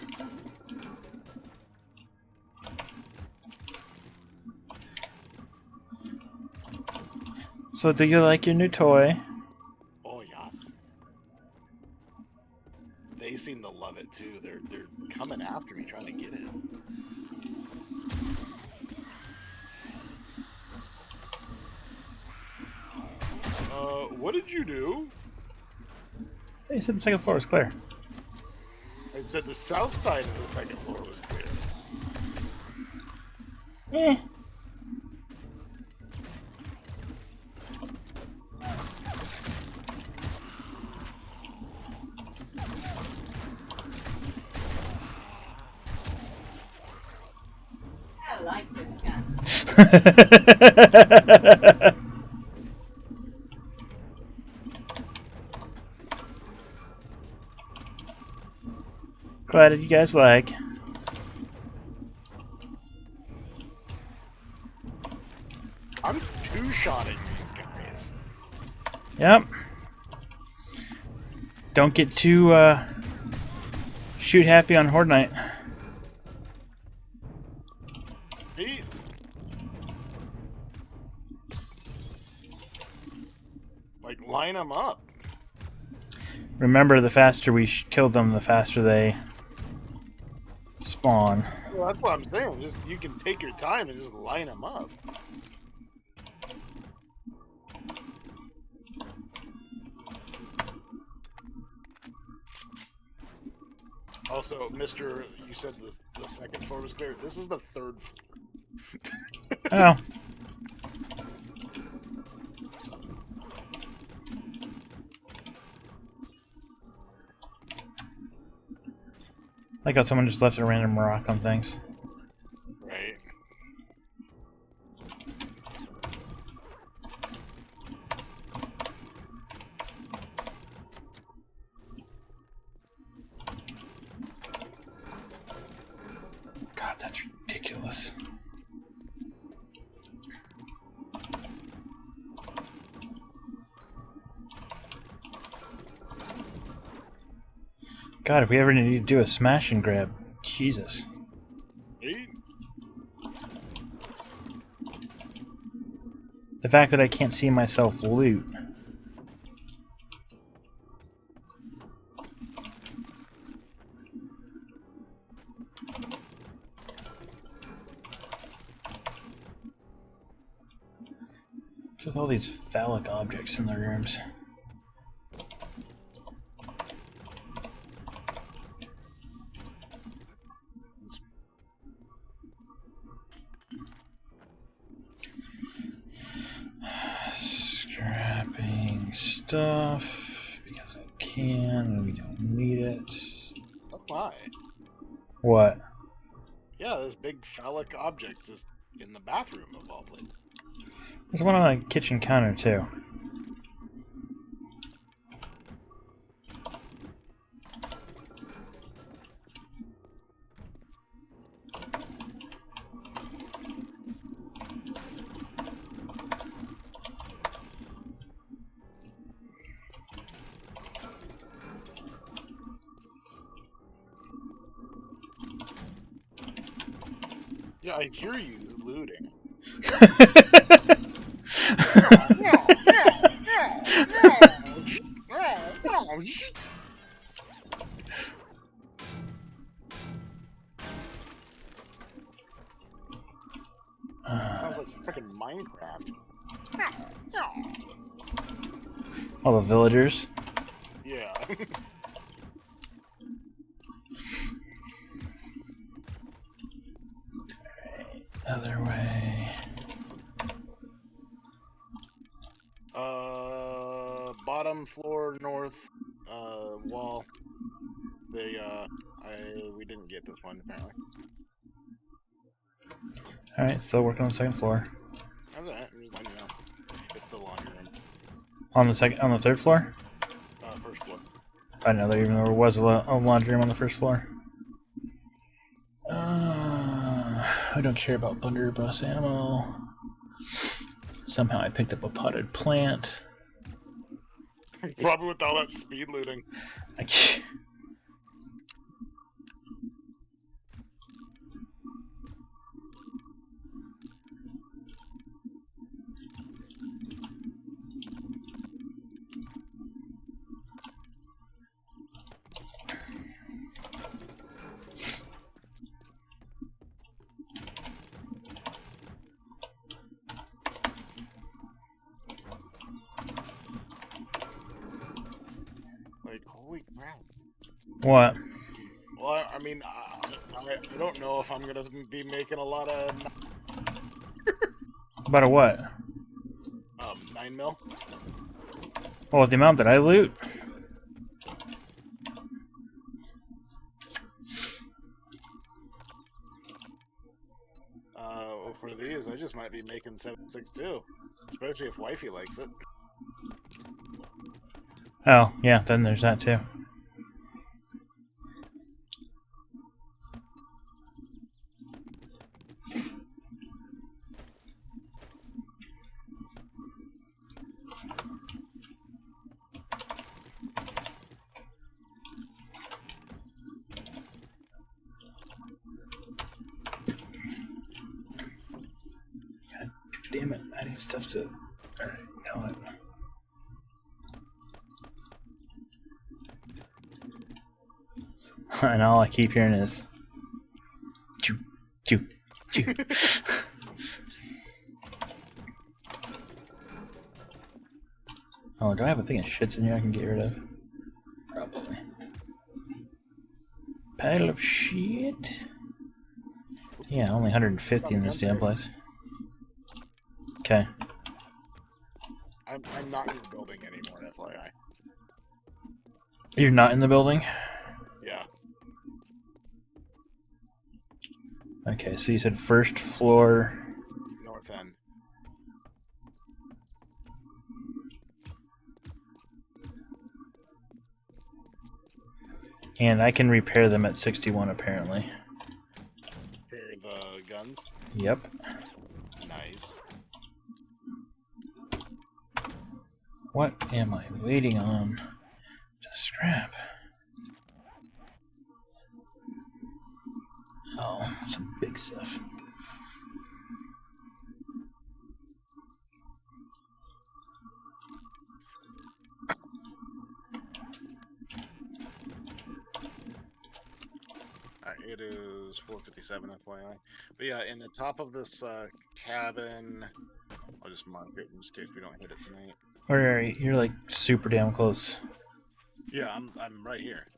So do you like your new toy? Oh yes. They seem to love it too. They're coming after me, trying to get it. What did you do? So you said the second floor was clear. I said the south side of the second floor was clear. Eh. I like this gun. What did you guys like? I'm two-shotting these guys. Yep. Don't get too shoot happy on Horde Night. Pete. Like, line them up. Remember, the faster we kill them, the faster they spawn. Well, that's what I'm saying. Just you can take your time and just line them up. Also, Mr. You said the second floor was clear. This is the third floor. Oh. Like how someone just left a random rock on things. Right. God, that's ridiculous. God, if we ever need to do a smash and grab, Jesus. Pete? The fact that I can't see myself loot. What's with all these phallic objects in the rooms? Scrapping stuff because I can and we don't need it. Oh my. What? Yeah, this big phallic object is in the bathroom of all places. There's one on the kitchen counter too. Yeah, I hear you looting. Sounds like freaking Minecraft. All the villagers. Yeah. Other way. Bottom floor north, wall. We didn't get this one apparently. Alright, still working on the second floor. That's alright, I'm just letting you know. It's the laundry room. On the third floor? First floor. I didn't know there even was a laundry room on the first floor. I don't care about blunderbuss ammo. Somehow I picked up a potted plant. Probably with all that speed looting. Like, holy crap. What? Well, I mean, I don't know if I'm gonna be making a lot of About a what? 9 mil. Oh, with the amount that I loot? Well, for these, I just might be making 7.62, especially if wifey likes it. Oh, yeah, then there's that too. damn it. I need stuff to... Alright, now it. And all I keep hearing is... Choo, choo, choo. Oh, do I have a thing of shits in here I can get rid of? Probably. Pile of shit? Yeah, only 150 in this damn place. Okay. I'm not in the building anymore, FYI. You're not in the building? Yeah. Okay, so you said first floor. North end. And I can repair them at 61 apparently. Repair the guns. Yep. Nice. What am I waiting on to scrap? Oh, some big stuff. It is 4:57 FYI. But yeah, in the top of this cabin, I'll just mark it in case we don't hit it tonight. Where are you? You're like super damn close. Yeah, I'm right here.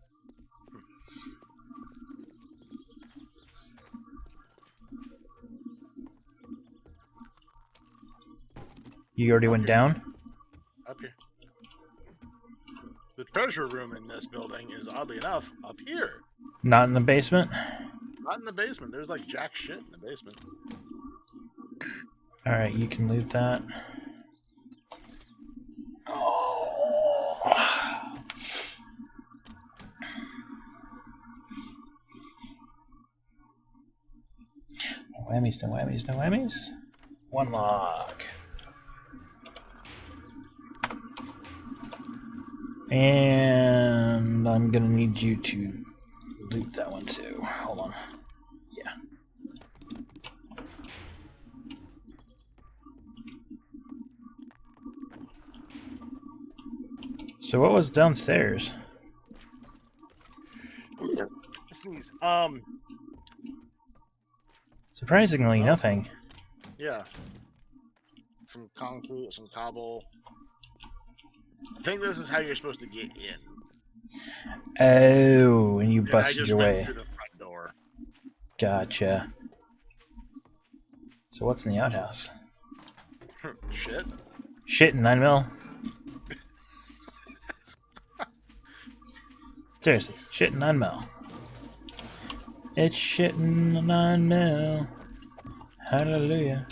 You already went down? Up here. The treasure room in this building is oddly enough up here. Not in the basement? Not in the basement. There's like jack shit in the basement. Alright, you can loot that. Oh. No whammies, no whammies, no whammies. One log. And I'm gonna need you to loot that one too. Hold on. Yeah. So what was downstairs? Sneeze. Surprisingly, nothing. Yeah. Some concrete, some cobble. I think this is how you're supposed to get in. Oh, and you Yeah, I busted just your went way. through the front door. Gotcha. So what's in the outhouse? Shit. Shit in 9mm. Seriously, shit in 9mm. It's shit in 9mm. Hallelujah.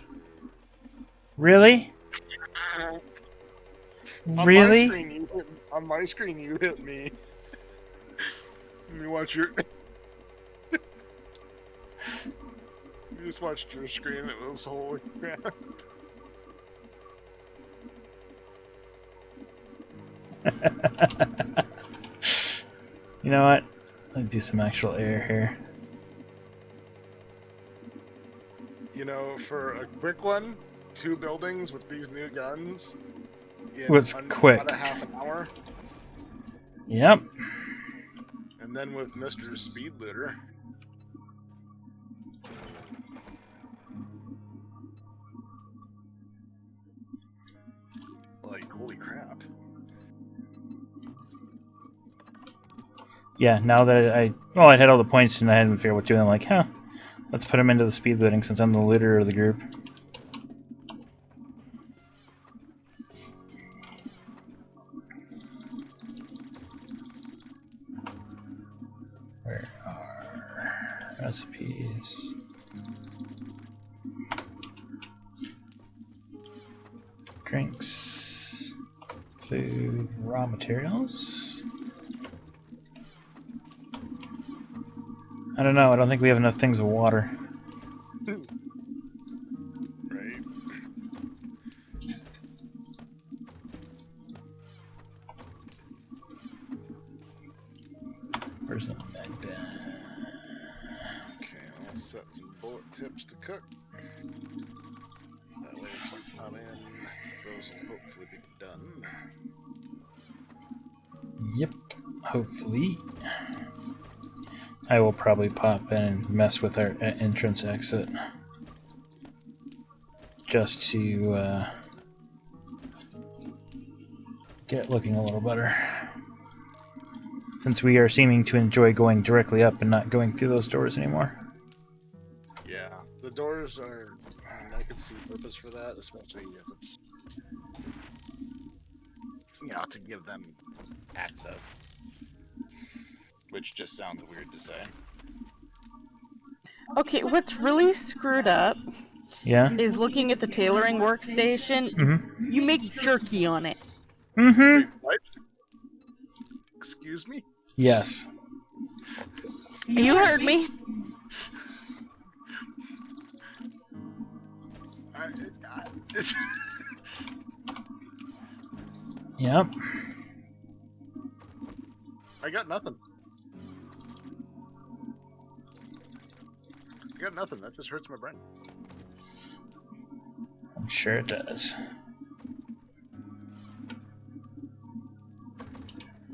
Really? Really? On my screen, you hit me. Let me watch your. You just watched your screen. It was holy crap. You know what? Let's do some actual air here. You know, for a quick one, 2 buildings with these new guns. What's quick? About a half an hour. Yep. And then with Mr. Speed Looter. Like, holy crap. Yeah, now that I had all the points and I hadn't figured out what to do, I'm like, huh, let's put them into the speed looting since I'm the looter of the group. Where are recipes? Drinks, food, raw materials. I don't know. I don't think we have enough things with water. Right. Where's the med bag? Okay, I'll set some bullet tips to cook. That way, if come in. Those will hopefully be done. Yep, hopefully. I will probably pop in and mess with our entrance exit. Just to get it looking a little better. Since we are seeming to enjoy going directly up and not going through those doors anymore. Yeah, the doors are. I can see purpose for that, especially if it's, to give them access. Which just sounds weird to say. Okay, what's really screwed up Yeah? is looking at the tailoring workstation. Mm-hmm. You make jerky on it. Mm-hmm. Wait, what? Excuse me? Yes. You heard me. Yep. I got nothing. I got nothing. That just hurts my brain. I'm sure it does.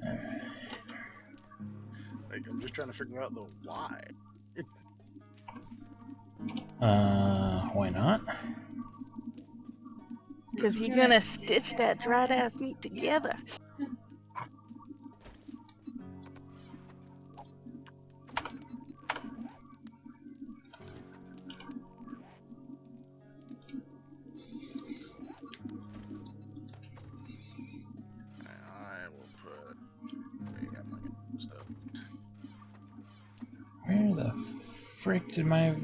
Alright. Like, I'm just trying to figure out the why. Why not? Because you're gonna stitch that dried ass meat together. I will put. Wait, I'm not gonna use that. Where the frick did my...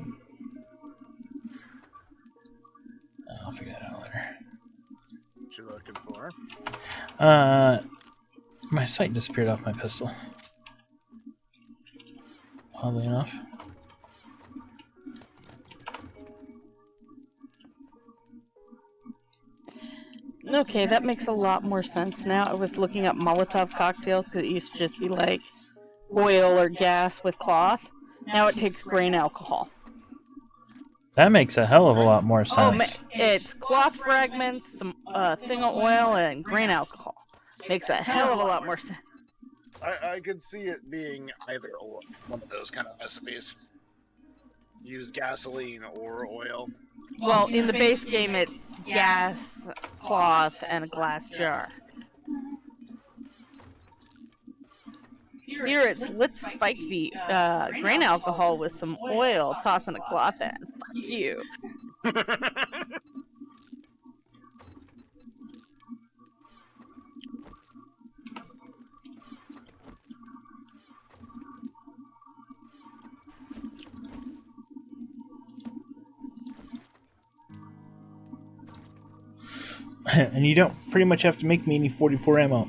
I'll figure that out later. What you looking for? My sight disappeared off my pistol. Oddly enough. Okay, that makes a lot more sense now. I was looking up Molotov cocktails because it used to just be like oil or gas with cloth. Now it takes grain alcohol. That makes a hell of a lot more Oh, sense. it's cloth fragments, some thing of oil, and grain alcohol. Makes a hell of a lot more sense. I could see it being either or, one of those kind of recipes. Use gasoline or oil. Well, in the base game, it's gas, cloth, and a glass jar. Here it's let's spike the grain alcohol with some oil, tossing a cloth in. Fuck you. And you don't pretty much have to make me any 44 ammo.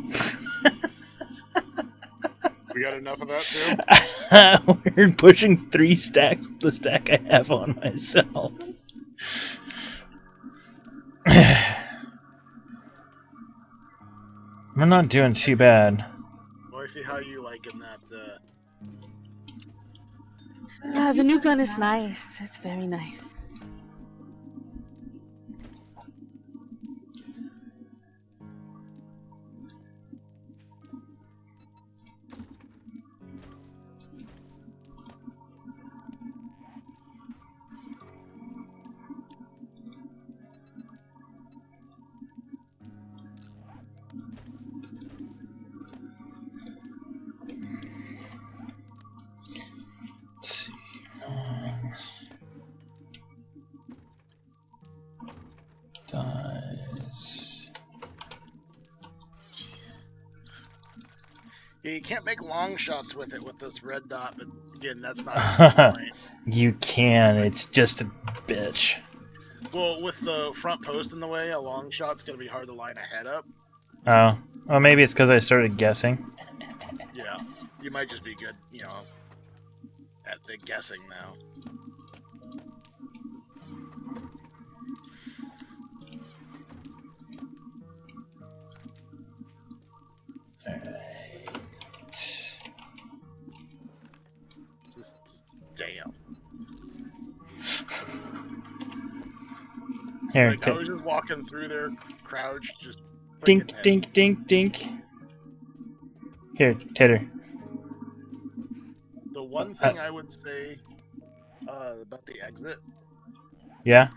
We got enough of that too? We're pushing 3 stacks with the stack I have on myself. I'm not doing too bad. Wifey, how you liking that? The new gun is nice. It's very nice. Yeah, you can't make long shots with it with this red dot, but again, that's not the point. You can, it's just a bitch. Well, with the front post in the way, a long shot's gonna be hard to line a head up. Oh. Well, maybe it's because I started guessing. Yeah, you might just be good, at the guessing now. Just damn. Here, Like, I was just walking through there, crouched, just dink, thinking, hey, dink, dink, dink. Here, Titter. the one thing I would say about the exit Yeah?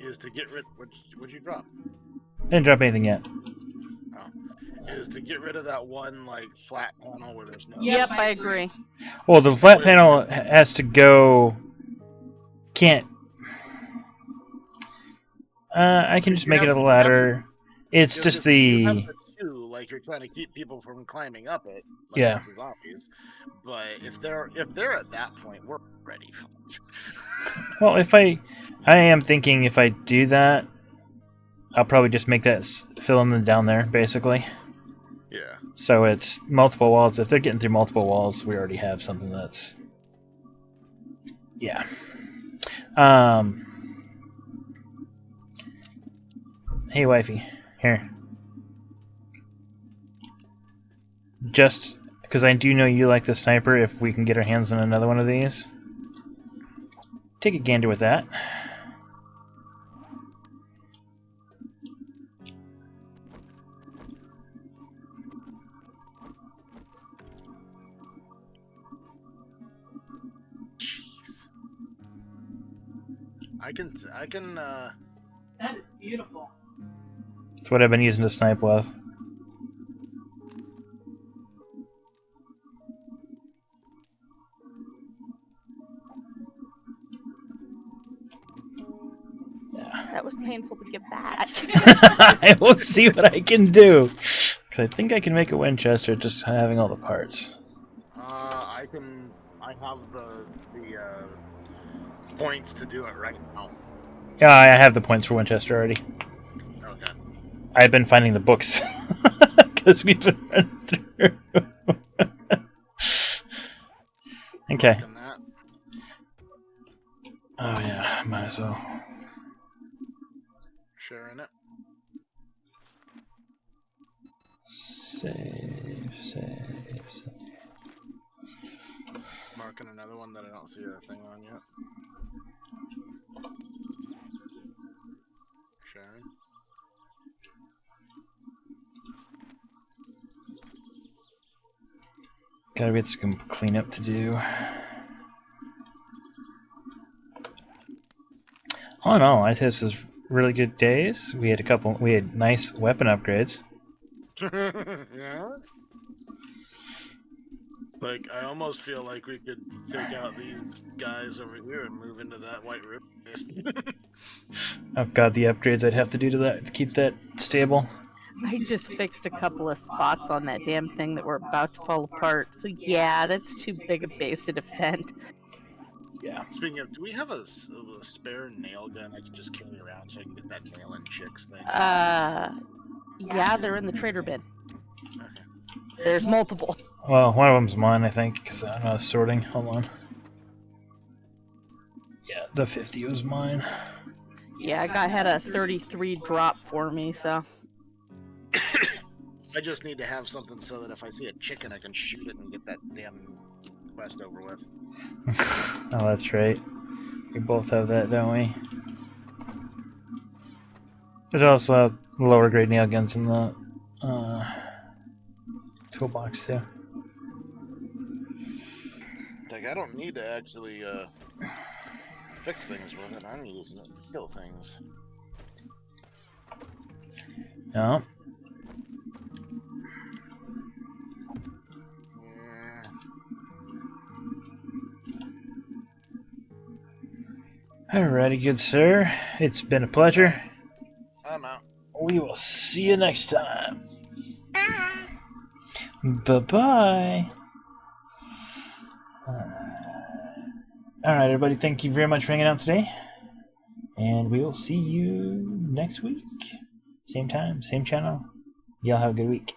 is to get rid. What'd you drop? Didn't drop anything yet. Is to get rid of that one like flat panel where there's no. Yep, I agree. Well, the flat panel has to go. Can't. I can just make it a ladder. It's just You have the. the two, like you're trying to keep people from climbing up it. Like Yeah. the zombies. But if they're at that point, we're ready for it. Well, if I am thinking if I do that, I'll probably just make that fill in down there, basically. Yeah. So it's multiple walls. If they're getting through multiple walls, we already have something that's. Yeah. Hey, wifey. Here. Just because I do know you like the sniper, if we can get our hands on another one of these. Take a gander with that. Jeez. I can. That is beautiful. That's what I've been using to snipe with. That was painful to get back. I will see what I can do. Because I think I can make a Winchester just having all the parts. I have the points to do it right now. Yeah, I have the points for Winchester already. Okay. I've been finding the books. Because we've been running through. Okay. Working that. Oh yeah, might as well. Sharing it. Save. Marking another one that I don't see a thing on yet. Sharing. Gotta get some cleanup to do. All in all, I think this is really good days. We had nice weapon upgrades. Yeah. Like, I almost feel like we could take out these guys over here and move into that white rip. Oh god, the upgrades I'd have to do to that to keep that stable. I just fixed a couple of spots on that damn thing that were about to fall apart. So yeah, that's too big a base to defend. Yeah. Speaking of, do we have a spare nail gun I can just carry around so I can get that nail and chicks thing? Yeah, they're in the trader bin. Okay. There's multiple. Well, one of them's mine, I think, because I don't know sorting. Hold on. Yeah, the 50 was mine. Yeah, I had a 33 drop for me, so. I just need to have something so that if I see a chicken, I can shoot it and get that damn quest over with. Oh, that's right. We both have that, don't we? There's also lower grade nail guns in the toolbox too. Like, I don't need to actually fix things with it. I'm using it to kill things. No. Alrighty, good sir. It's been a pleasure. I'm out. We will see you next time. Bye-bye. Alright, everybody. Thank you very much for hanging out today. And we will see you next week. Same time, same channel. Y'all have a good week.